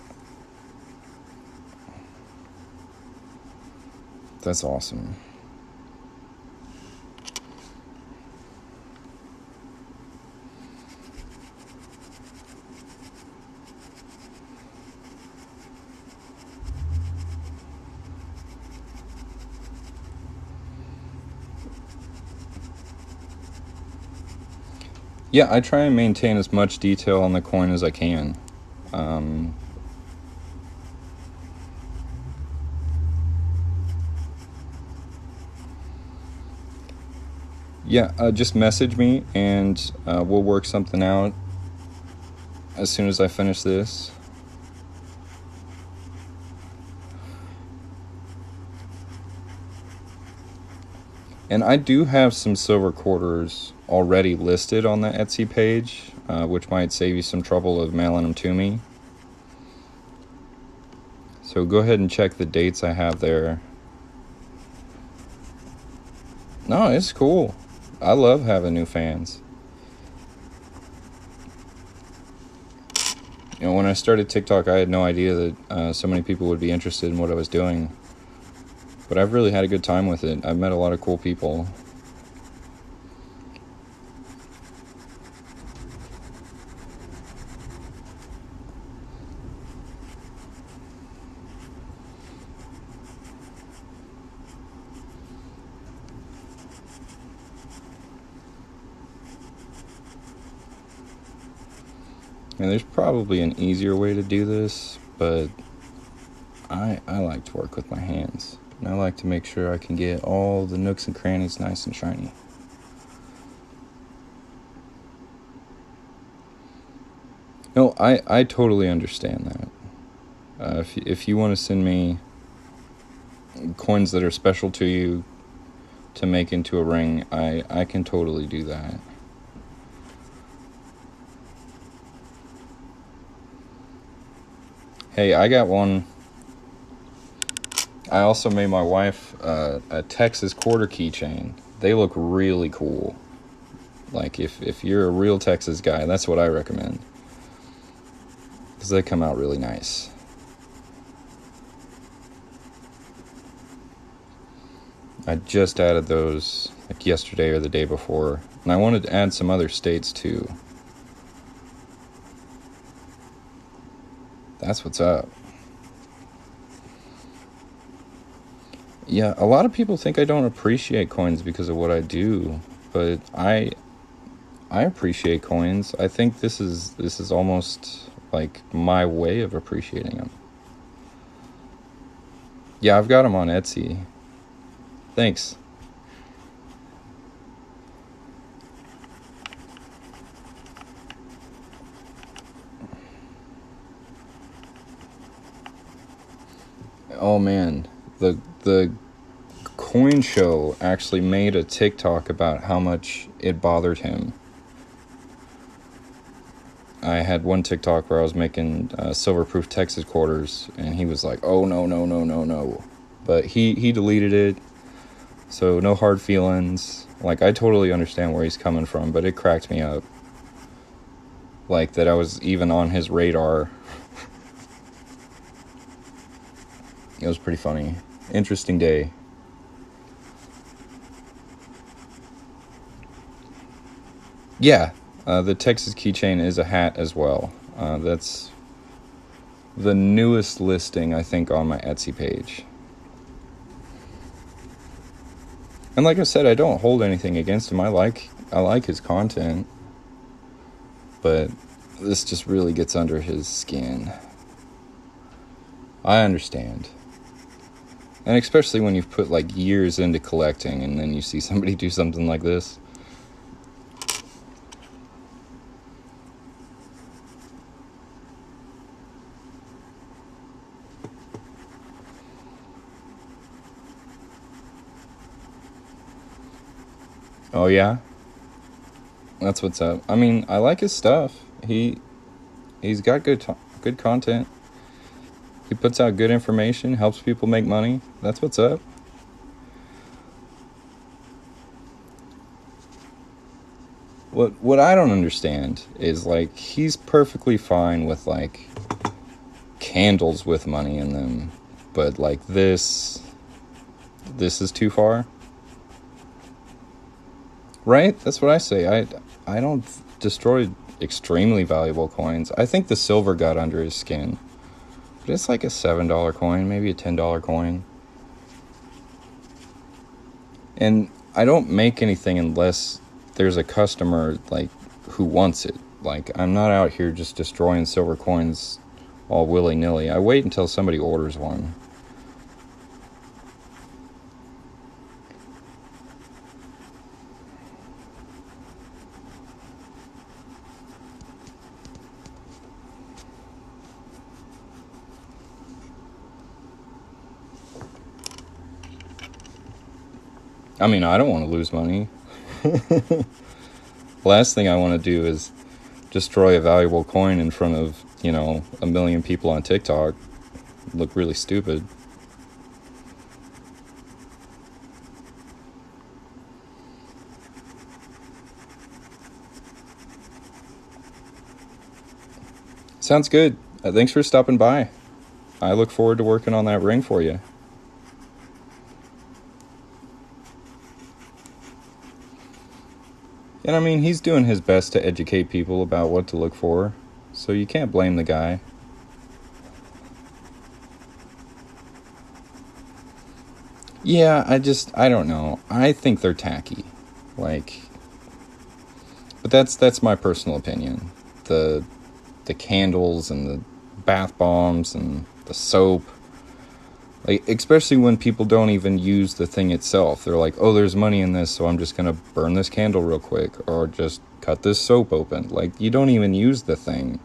Speaker 1: That's awesome. Yeah, I try and maintain as much detail on the coin as I can. Yeah, just message me and we'll work something out as soon as I finish this. And I do have some silver quarters already listed on the Etsy page, which might save you some trouble of mailing them to me. So go ahead and check the dates I have there. No, it's cool. I love having new fans. You know, when I started TikTok, I had no idea that so many people would be interested in what I was doing. But I've really had a good time with it. I've met a lot of cool people. And there's probably an easier way to do this, but I like to work with my hands. And I like to make sure I can get all the nooks and crannies nice and shiny. No, I totally understand that. If you want to send me coins that are special to you to make into a ring, I can totally do that. Hey, I got one. I also made my wife a Texas quarter keychain. They look really cool. Like, if you're a real Texas guy, that's what I recommend. Because they come out really nice. I just added those like yesterday or the day before. And I wanted to add some other states too. That's what's up. Yeah, a lot of people think I don't appreciate coins because of what I do, but I appreciate coins. I think this is almost like my way of appreciating them. Yeah, I've got them on Etsy. Thanks. Oh man, the coin show actually made a TikTok about how much it bothered him. I had one TikTok where I was making silver-proof Texas quarters, and he was like, "Oh no, no, no, no, no," but he deleted it, so no hard feelings. Like, I totally understand where he's coming from, but it cracked me up. Like, that I was even on his radar. It was pretty funny. Interesting day. Yeah, the Texas keychain is a hat as well. That's the newest listing, I think, on my Etsy page. And like I said, I don't hold anything against him. I like his content, but this just really gets under his skin. I understand. And especially when you've put like years into collecting and then you see somebody do something like this. Oh yeah? That's what's up. I mean, I like his stuff. He's got good content. He puts out good information, helps people make money. That's what's up. What I don't understand is, like, he's perfectly fine with like candles with money in them, but like this is too far. Right? That's what I say. I don't destroy extremely valuable coins. I think the silver got under his skin. But it's like a $7 coin, maybe a $10 coin. And I don't make anything unless there's a customer, like, who wants it. Like, I'm not out here just destroying silver coins all willy-nilly. I wait until somebody orders one. I mean, I don't want to lose money. Last thing I want to do is destroy a valuable coin in front of, a million people on TikTok. Look really stupid. Sounds good. Thanks for stopping by. I look forward to working on that ring for you. And I mean, he's doing his best to educate people about what to look for, so you can't blame the guy. Yeah, I don't know. I think they're tacky. Like, but that's my personal opinion. The the candles and the bath bombs and the soap. Like, especially when people don't even use the thing itself. They're like, oh, there's money in this, so I'm just gonna burn this candle real quick, or just cut this soap open. Like, you don't even use the thing.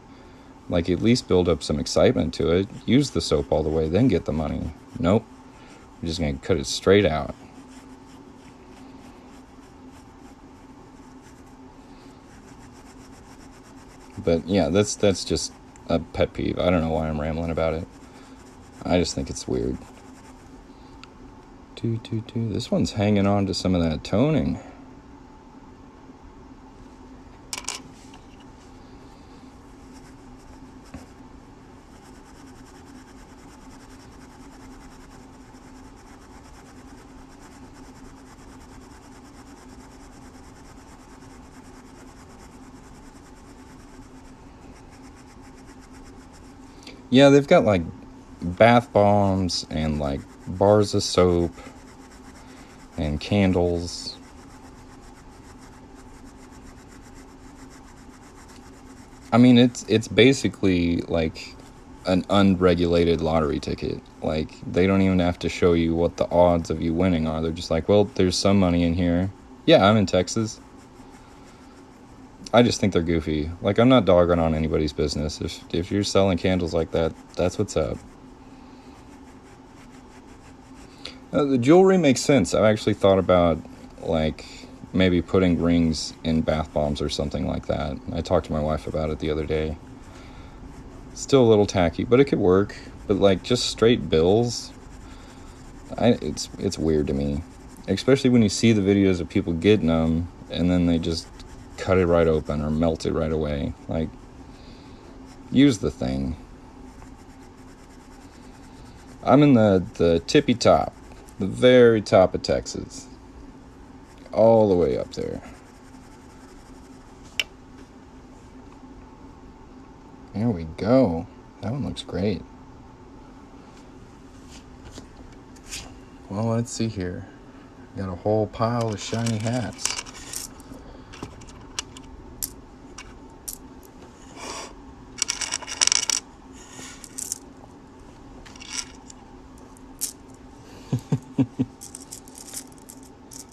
Speaker 1: Like, at least build up some excitement to it. Use the soap all the way, then get the money. Nope. We're just gonna cut it straight out. But yeah, that's just a pet peeve. I don't know why I'm rambling about it. I just think it's weird. This one's hanging on to some of that toning. Yeah, they've got like bath bombs and like bars of soap and candles. I mean, it's basically like an unregulated lottery ticket. Like, they don't even have to show you what the odds of you winning are. They're just like, well, there's some money in here. Yeah, I'm in Texas. I just think they're goofy. Like, I'm not dogging on anybody's business. If you're selling candles like that, that's what's up. The jewelry makes sense. I've actually thought about, like, maybe putting rings in bath bombs or something like that. I talked to my wife about it the other day. Still a little tacky, but it could work. But, like, just straight bills, it's weird to me. Especially when you see the videos of people getting them, and then they just cut it right open or melt it right away. Like, use the thing. I'm in the tippy top, the very top of Texas, all the way up there. There we go. That one looks great. Well, let's see here. Got a whole pile of shiny hats.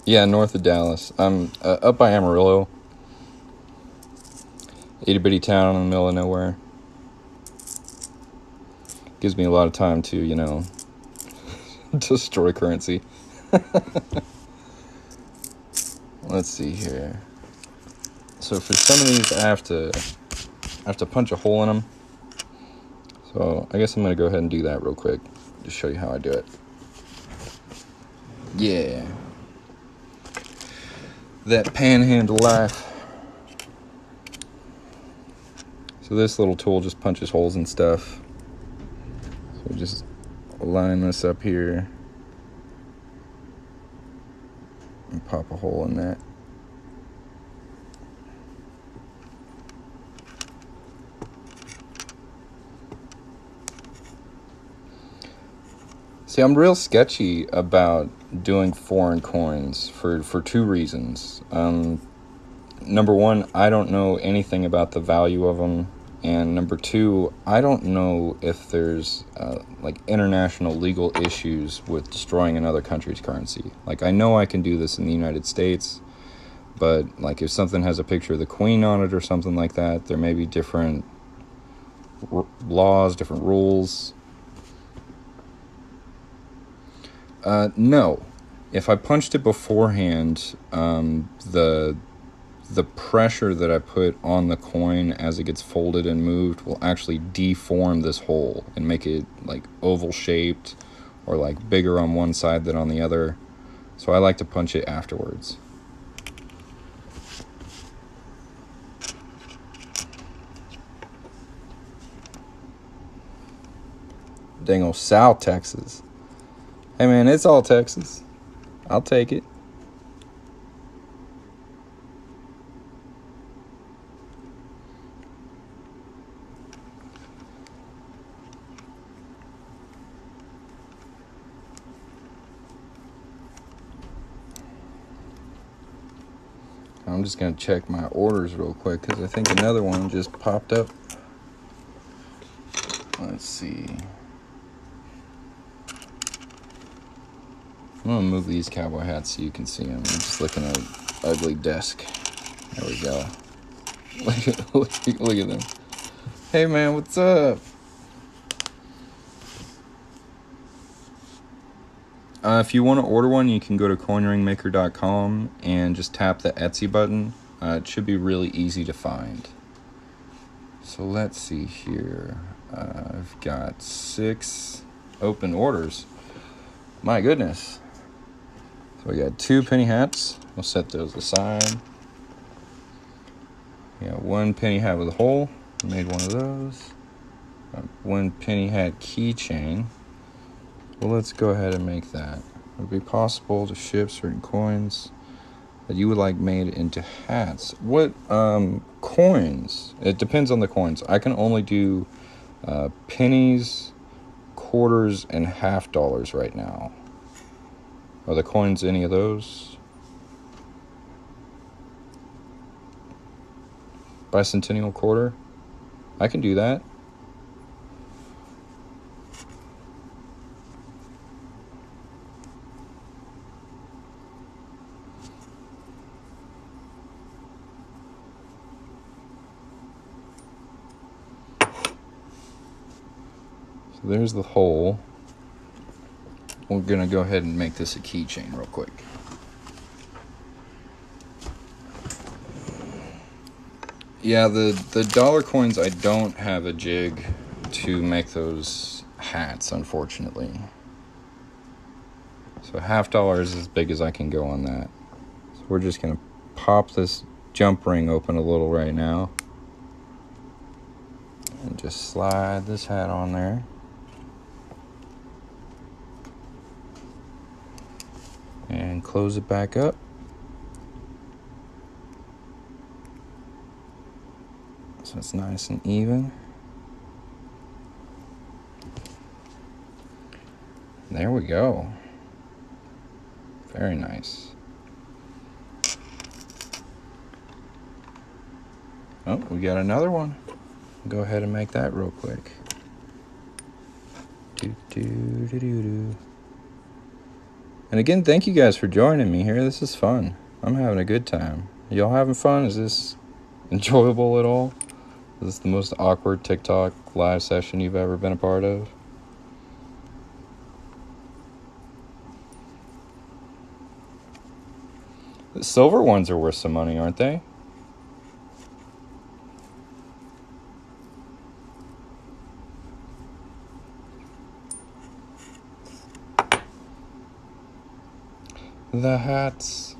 Speaker 1: Yeah, north of Dallas. I'm up by Amarillo. Itty bitty town in the middle of nowhere. Gives me a lot of time to, you know, destroy currency. Let's see here. So for some of these, I have to punch a hole in them. So I guess I'm gonna go ahead and do that real quick, just show you how I do it. Yeah, that panhandle life. So this little tool just punches holes and stuff. So just line this up here and pop a hole in that. See, I'm real sketchy about doing foreign coins for two reasons. Number one, I don't know anything about the value of them. And number two, I don't know if there's like international legal issues with destroying another country's currency. Like, I know I can do this in the United States, but like if something has a picture of the Queen on it or something like that, there may be different laws, different rules. No. If I punched it beforehand, the pressure that I put on the coin as it gets folded and moved will actually deform this hole and make it like oval shaped or like bigger on one side than on the other. So I like to punch it afterwards. Dang old South Texas. Hey man, it's all Texas. I'll take it. I'm just going to check my orders real quick because I think another one just popped up. Let's see. I'm gonna move these cowboy hats so you can see them. I'm just looking at an ugly desk. There we go. Look at them. Hey man, what's up? If you want to order one, you can go to coinringmaker.com and just tap the Etsy button. It should be really easy to find. So let's see here. I've got 6 open orders. My goodness. So we got 2 penny hats. We'll set those aside. We got 1 penny hat with a hole. Made one of those. 1 penny hat keychain. Well, let's go ahead and make that. It would be possible to ship certain coins that you would like made into hats. What coins? It depends on the coins. I can only do pennies, quarters, and half dollars right now. Are the coins any of those? Bicentennial quarter? I can do that. So there's the hole. We're gonna go ahead and make this a keychain real quick. Yeah, the dollar coins, I don't have a jig to make those hats, unfortunately. So $50 is as big as I can go on that. So we're just gonna pop this jump ring open a little right now. And just slide this hat on there. And close it back up. So it's nice and even. There we go. Very nice. Oh, we got another one. Go ahead and make that real quick. And again, thank you guys for joining me here. This is fun. I'm having a good time. Y'all having fun? Is this enjoyable at all? Is this the most awkward TikTok live session you've ever been a part of? The silver ones are worth some money, aren't they? The hats.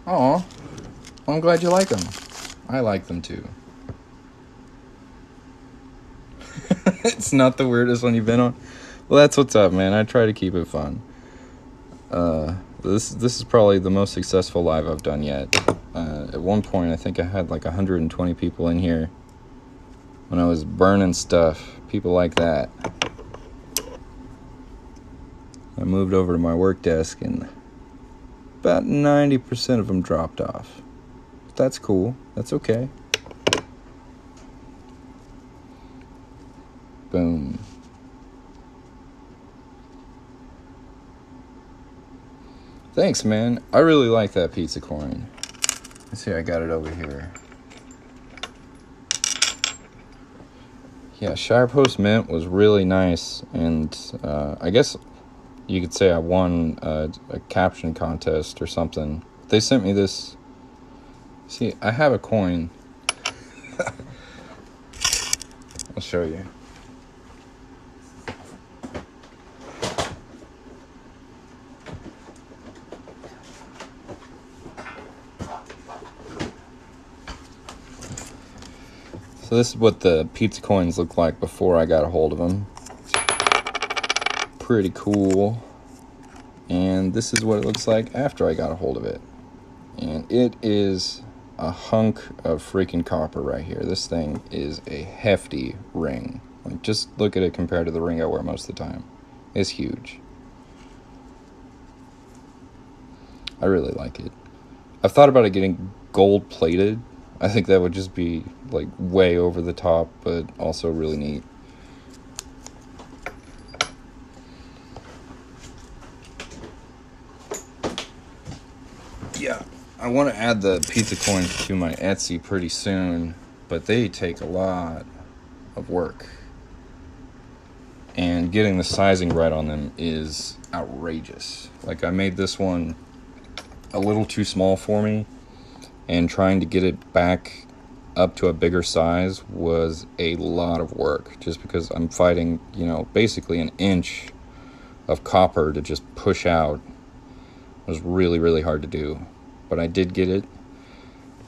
Speaker 1: Aw, I'm glad you like them. I like them too. It's not the weirdest one you've been on. Well, that's what's up, man. I try to keep it fun. This is probably the most successful live I've done yet. At one point, I think I had like 120 people in here when I was burning stuff. People like that. I moved over to my work desk and about 90% of them dropped off. That's cool. That's okay. Boom. Thanks, man. I really like that pizza coin. Let's see, I got it over here. Yeah, Shire Post Mint was really nice, and I guess you could say I won a caption contest or something. They sent me this. See, I have a coin. I'll show you. So this is what the pizza coins look like before I got a hold of them. Pretty cool. And this is what it looks like after I got a hold of it. And it is a hunk of freaking copper right here. This thing is a hefty ring. Like, just look at it compared to the ring I wear most of the time. It's huge. I really like it. I've thought about it getting gold plated, I think that would just be like way over the top, but also really neat. Yeah, I want to add the pizza coins to my Etsy pretty soon, but they take a lot of work. And getting the sizing right on them is outrageous. Like, I made this one a little too small for me, and trying to get it back up to a bigger size was a lot of work, just because I'm fighting, basically an inch of copper to just push out. It was really, really hard to do. But I did get it,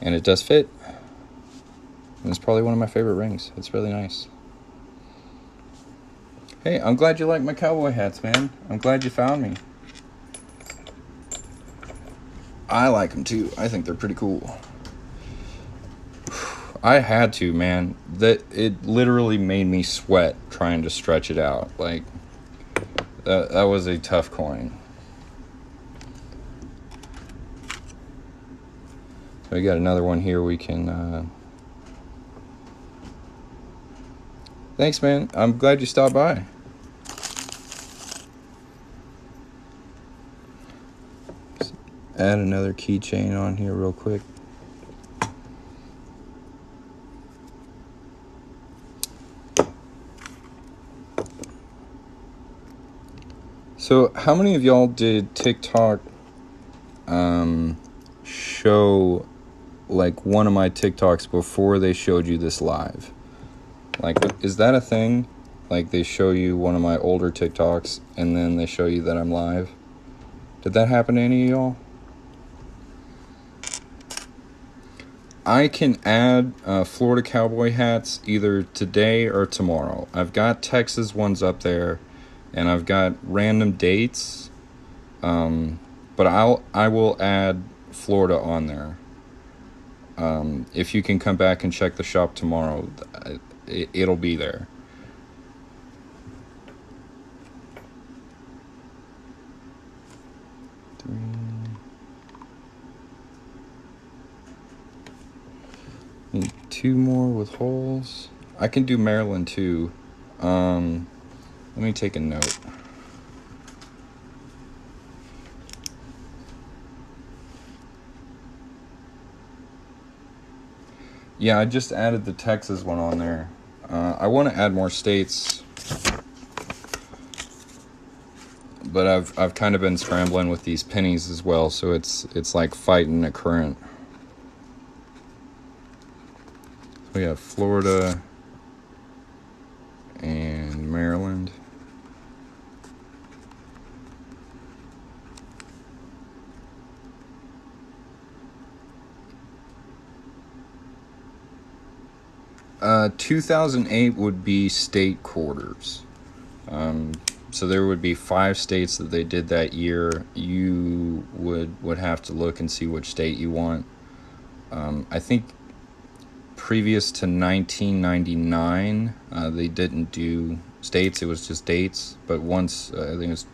Speaker 1: and it does fit. And it's probably one of my favorite rings. It's really nice. Hey, I'm glad you like my cowboy hats, man. I'm glad you found me. I like them too. I think they're pretty cool. I had to, man. That it literally made me sweat trying to stretch it out. Like, that was a tough coin. So we got another one here we can... Thanks, man. I'm glad you stopped by. Add another keychain on here real quick. So how many of y'all did TikTok show like one of my TikToks before they showed you this live? Like, is that a thing? Like, they show you one of my older TikToks and then they show you that I'm live? Did that happen to any of y'all? I can add Florida cowboy hats either today or tomorrow. I've got Texas ones up there, and I've got random dates. But I will add Florida on there. If you can come back and check the shop tomorrow, it'll be there. Need 2 more with holes. I can do Maryland too. Let me take a note. Yeah, I just added the Texas one on there. I want to add more states, but I've kind of been scrambling with these pennies as well, so it's like fighting a current. We have Florida and Maryland. Uh, 2008 would be state quarters. So there would be 5 states that they did that year. You would have to look and see which state you want. I think previous to 1999, they didn't do states. It was just dates. But once, I think it was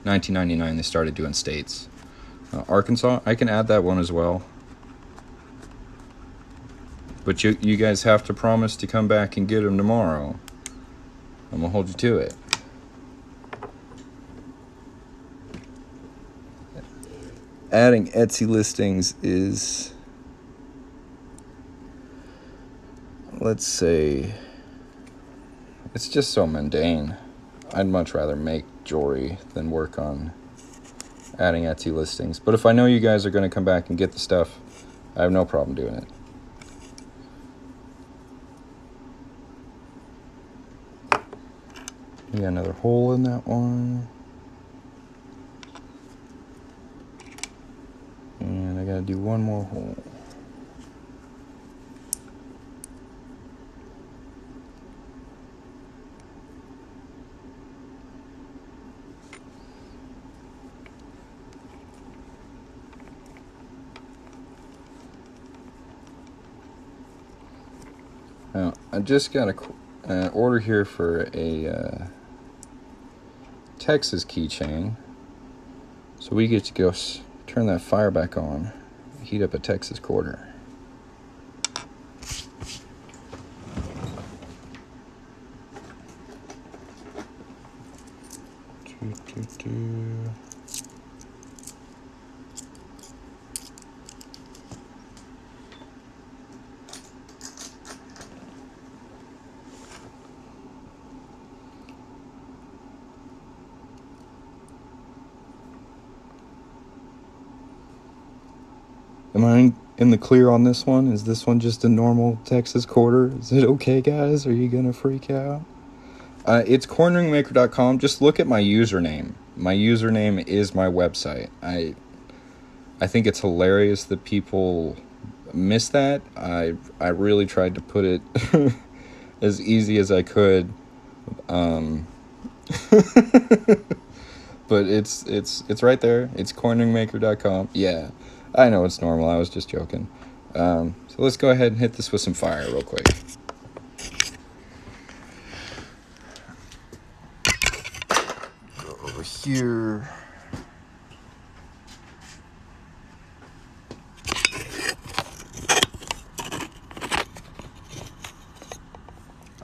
Speaker 1: 1999, they started doing states. Arkansas, I can add that one as well. But you guys have to promise to come back and get them tomorrow. I'm going to hold you to it. Adding Etsy listings is, let's say, it's just so mundane. I'd much rather make jewelry than work on adding Etsy listings. But if I know you guys are going to come back and get the stuff, I have no problem doing it. We got another hole in that one. And I gotta do one more hole. Now, I just got an order here for a Texas keychain. So we get to go turn that fire back on, heat up a Texas quarter. Am I in the clear on this one? Is this one just a normal Texas quarter? Is it okay, guys? Are you gonna freak out? It's corneringmaker.com. Just look at my username. My username is my website. I think it's hilarious that people miss that. I really tried to put it as easy as I could. But it's right there. It's corneringmaker.com. Yeah, I know it's normal. I was just joking. So let's go ahead and hit this with some fire real quick. Go over here.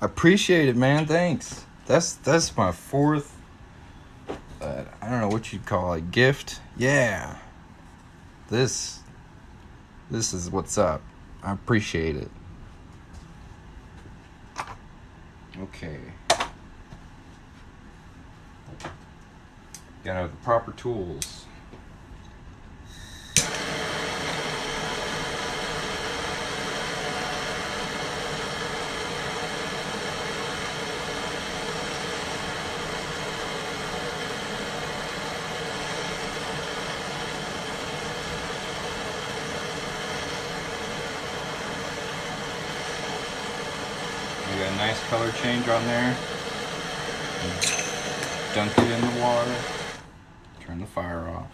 Speaker 1: I appreciate it, man. Thanks. That's my fourth. I don't know what you'd call it. Gift. Yeah. This is what's up. I appreciate it. Okay. Gotta have the proper tools. We got a nice color change on there. Dunk it in the water. Turn the fire off.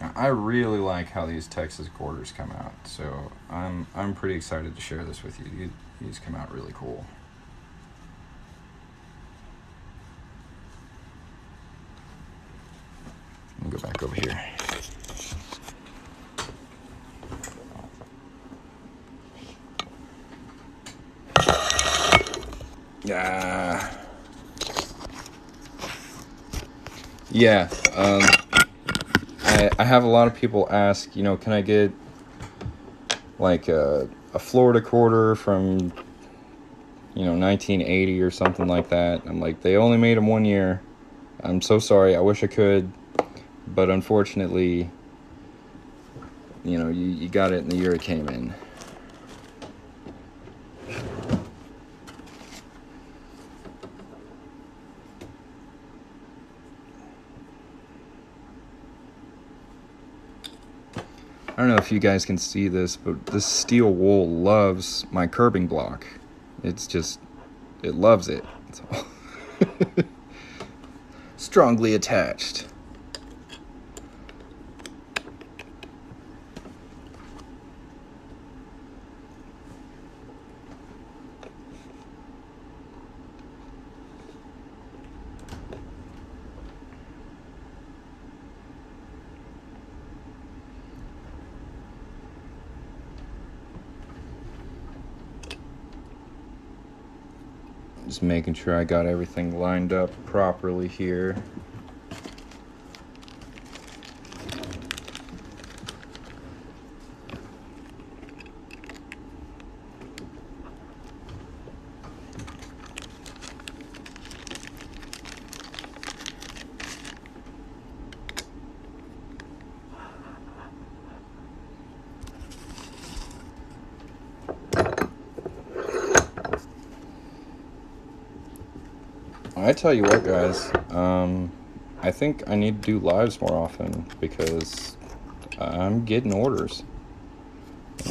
Speaker 1: Now, I really like how these Texas quarters come out, so I'm pretty excited to share this with you. These come out really cool. Let me go back over here. Yeah. I have a lot of people ask, can I get like a Florida quarter from 1980 or something like that. I'm like, they only made them 1 year. I'm so sorry. I wish I could, but unfortunately, you got it in the year it came in. I don't know if you guys can see this, but this steel wool loves my curbing block. It loves it. It's all strongly attached. Just making sure I got everything lined up properly here. I tell you what, guys, I think I need to do lives more often because I'm getting orders.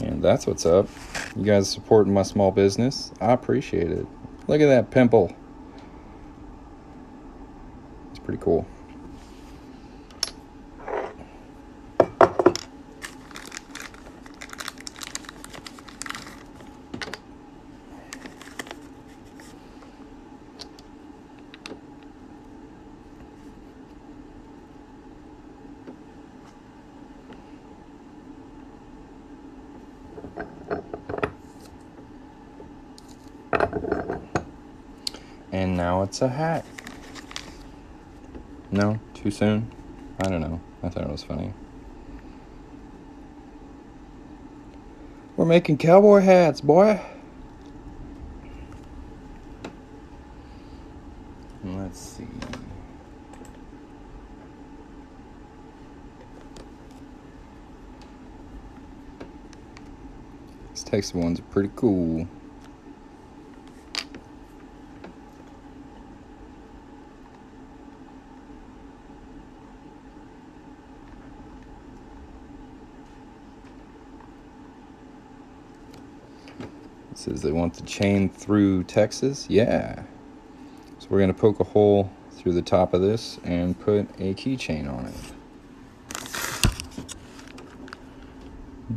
Speaker 1: And that's what's up. You guys supporting my small business. I appreciate it. Look at that pimple. It's pretty cool. And now it's a hat. No? Too soon? I don't know. I thought it was funny. We're making cowboy hats, boy. Let's see. These Texas ones are pretty cool. It says they want the chain through Texas. Yeah. So we're going to poke a hole through the top of this and put a keychain on it.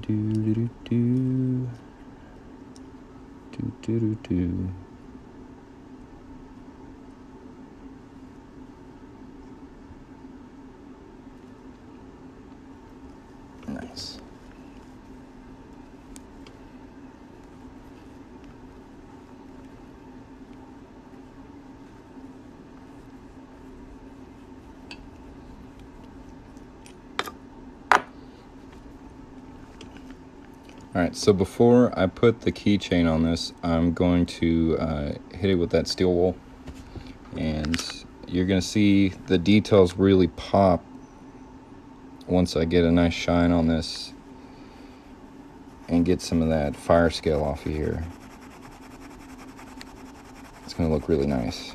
Speaker 1: Do. Nice. Alright, so before I put the keychain on this, I'm going to hit it with that steel wool. And you're going to see the details really pop once I get a nice shine on this and get some of that fire scale off of here. It's going to look really nice.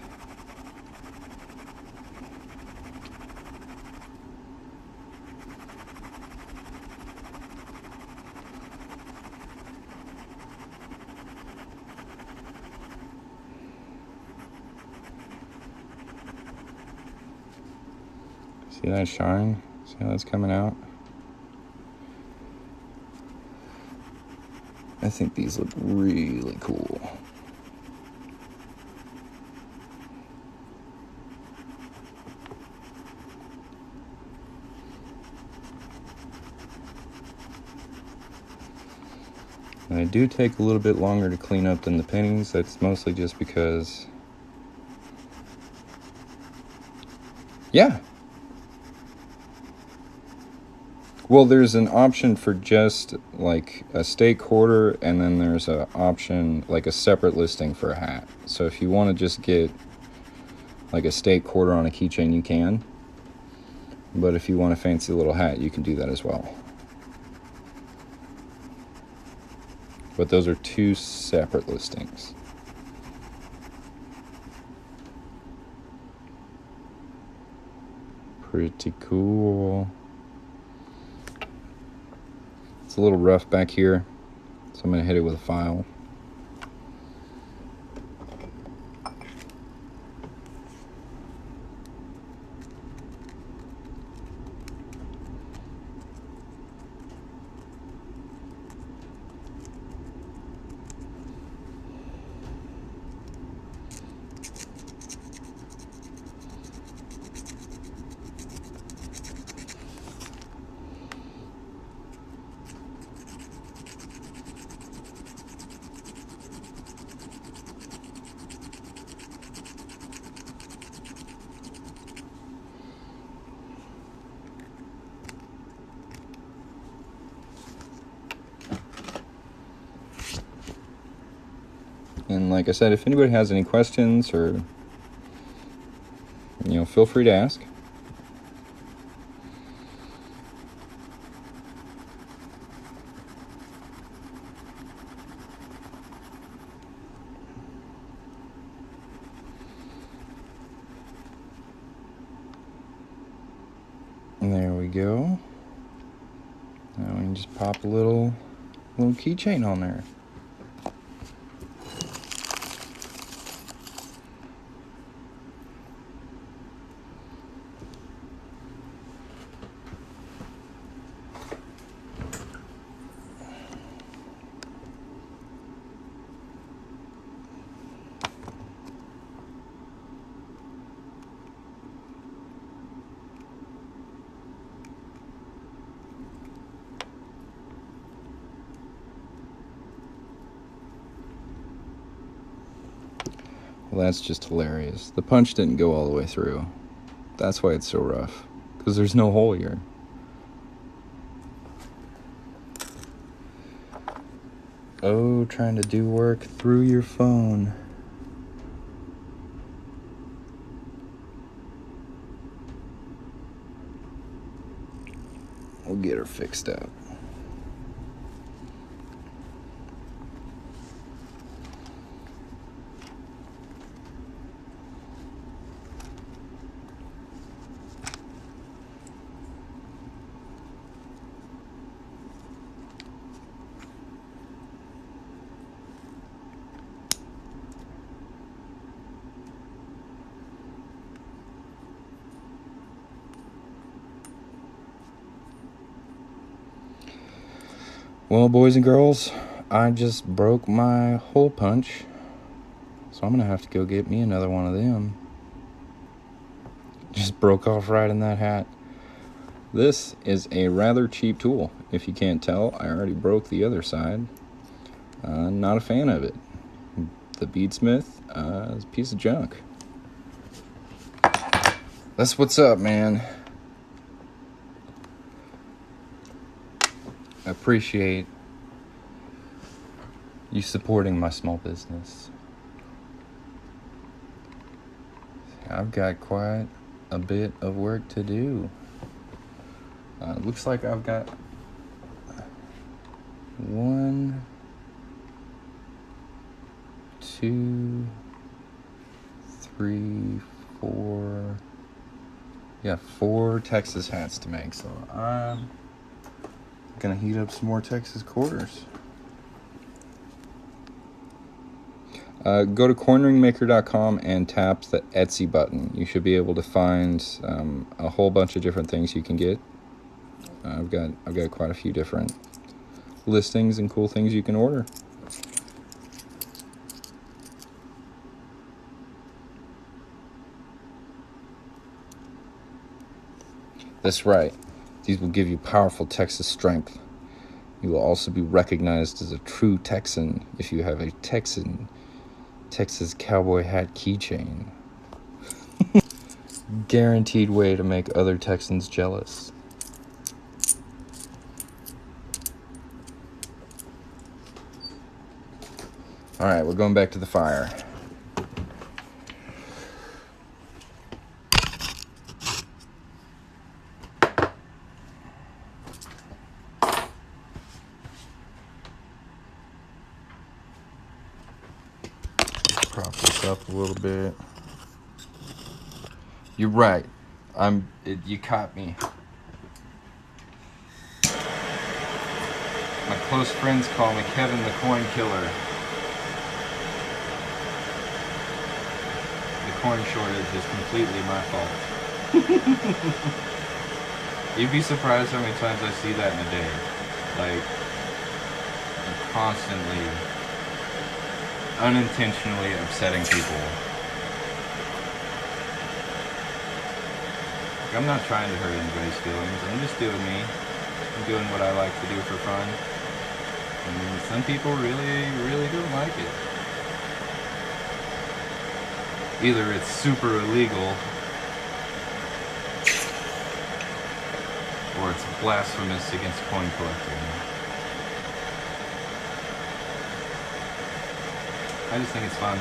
Speaker 1: See that shine? See how that's coming out? I think these look really cool. And they do take a little bit longer to clean up than the pennies. That's mostly just because... Yeah! Well, there's an option for just like a steak quarter, and then there's an option, like a separate listing for a hat. So if you want to just get like a steak quarter on a keychain, you can. But if you want a fancy little hat, you can do that as well. But those are two separate listings. Pretty cool. It's a little rough back here, so I'm going to hit it with a file. And like I said, if anybody has any questions or, feel free to ask. And there we go. Now we can just pop a little keychain on there. Well, that's just hilarious. The punch didn't go all the way through. That's why it's so rough, because there's no hole here. Oh, trying to do work through your phone. we'll get her fixed up. Well, boys and girls, I just broke my hole punch, so I'm gonna have to go get me another one of them. Just broke off right in that hat. This is a rather cheap tool. If you can't tell, I already broke the other side. Not a fan of it. The beadsmith is a piece of junk. That's what's up, man. I appreciate you supporting my small business. I've got quite a bit of work to do. Looks like I've got 1, 2, 3, 4. Yeah, 4 Texas hats to make. So I'm gonna heat up some more Texas quarters. Go to corneringmaker.com and tap the Etsy button. You should be able to find a whole bunch of different things you can get. I've got quite a few different listings and cool things you can order. That's right. These will give you powerful Texas strength. You will also be recognized as a true Texan if you have a Texas cowboy hat keychain. Guaranteed way to make other Texans jealous. Alright, we're going back to the fire. Prop this up a little bit. You're right. You caught me. My close friends call me Kevin the Coin Killer. The coin shortage is completely my fault. You'd be surprised how many times I see that in a day. Like, I'm constantly, unintentionally upsetting people. I'm not trying to hurt anybody's feelings. I'm just doing me. I'm doing what I like to do for fun. And some people really, really don't like it. Either it's super illegal, or it's blasphemous against coin collecting. I just think it's fun.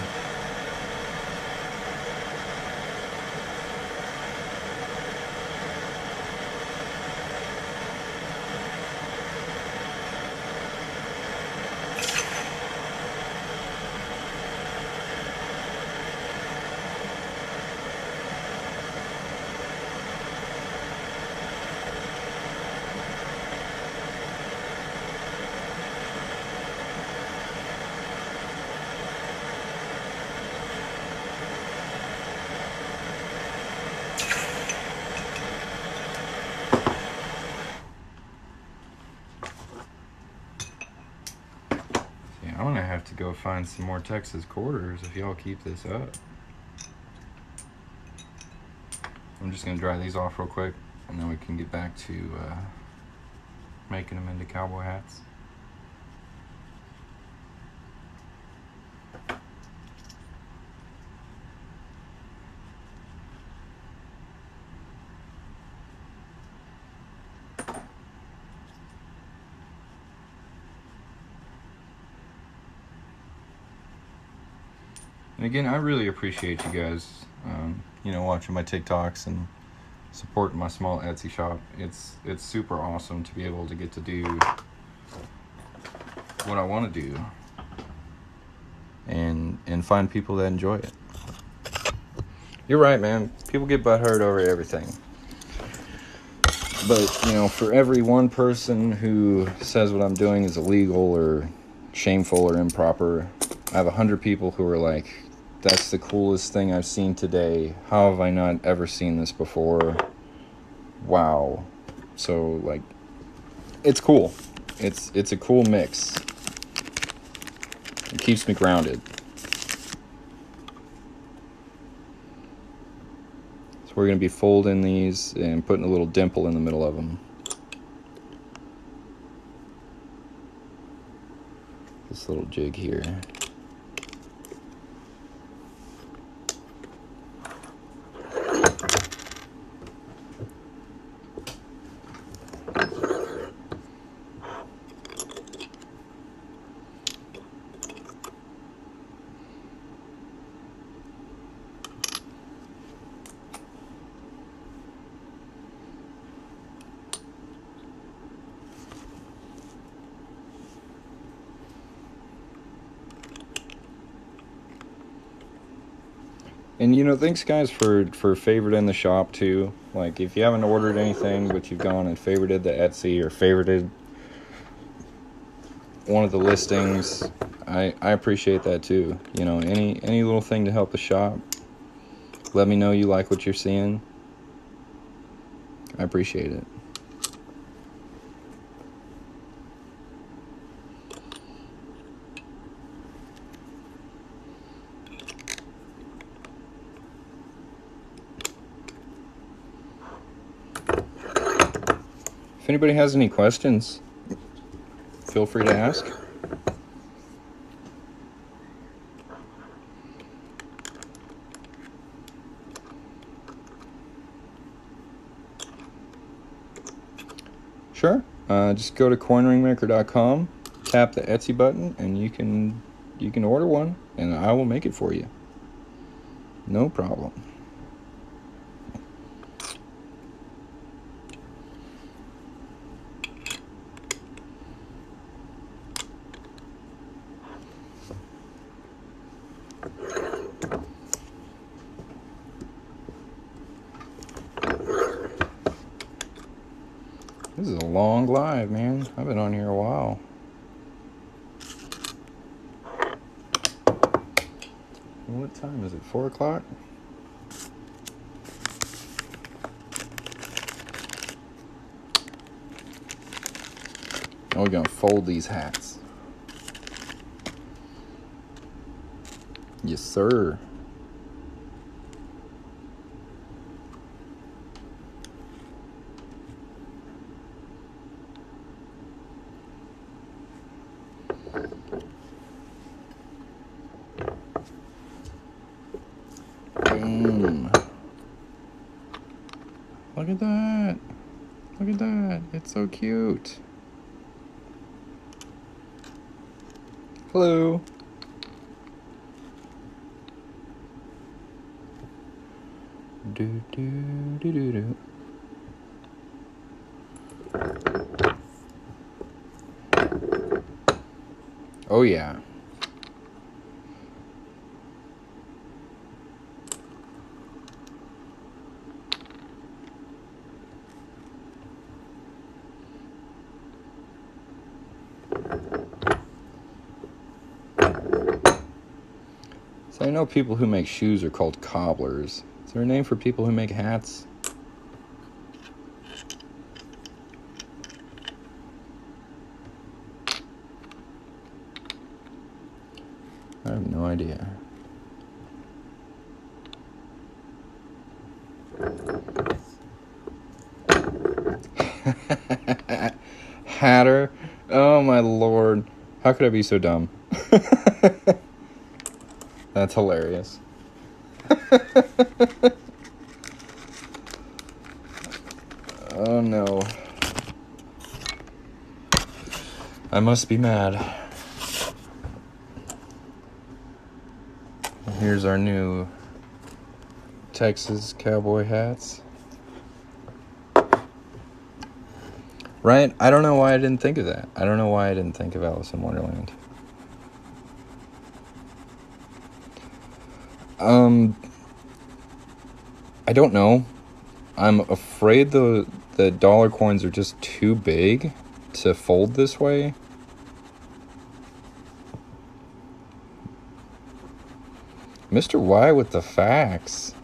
Speaker 1: I'm gonna have to go find some more Texas quarters if y'all keep this up. I'm just gonna dry these off real quick, and then we can get back to making them into cowboy hats. And again, I really appreciate you guys, watching my TikToks and supporting my small Etsy shop. It's super awesome to be able to get to do what I want to do and find people that enjoy it. You're right, man. People get butthurt over everything. But, you know, for every one person who says what I'm doing is illegal or shameful or improper, I have 100 people who are like, that's the coolest thing I've seen today. How have I not ever seen this before? Wow. So, like, it's cool. It's a cool mix. It keeps me grounded. So we're going to be folding these and putting a little dimple in the middle of them. This little jig here. And, you know, thanks, guys, for favoriting the shop, too. Like, if you haven't ordered anything, but you've gone and favorited the Etsy or favorited one of the listings, I appreciate that, too. You know, any little thing to help the shop, let me know you like what you're seeing. I appreciate it. If anybody has any questions, feel free to ask. Sure. Just go to coinringmaker.com, tap the Etsy button, and you can order one, and I will make it for you. No problem. This is a long live, man. I've been on here a while. What time is it? 4 o'clock? Now we're gonna fold these hats. Yes, sir. Boom. Look at that. Look at that. It's so cute. Hello. Do do do do do. Oh yeah. So I know people who make shoes are called cobblers. Is there a name for people who make hats? I have no idea. Hatter? Oh my lord. How could I be so dumb? That's hilarious. Oh no. I must be mad. Here's our new Texas cowboy hats. Right? I don't know why I didn't think of that. I don't know why I didn't think of Alice in Wonderland. I don't know. I'm afraid the dollar coins are just too big to fold this way. Mr. Y with the facts.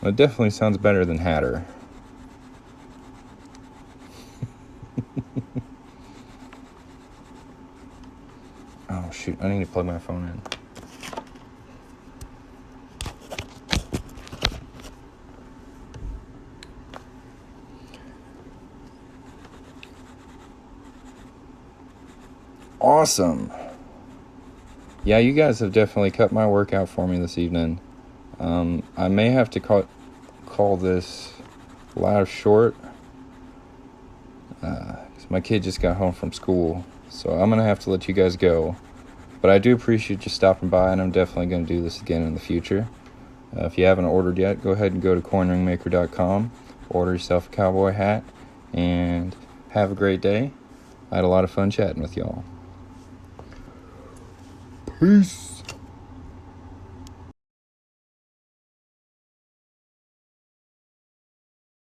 Speaker 1: It definitely sounds better than Hatter. Oh shoot, I need to plug my phone in. Awesome. Yeah, you guys have definitely cut my workout for me this evening. I may have to call this live short. 'Cause my kid just got home from school, so I'm going to have to let you guys go. But I do appreciate you stopping by, and I'm definitely going to do this again in the future. If you haven't ordered yet, go ahead and go to coinringmaker.com, order yourself a cowboy hat, and have a great day. I had a lot of fun chatting with y'all. Peace.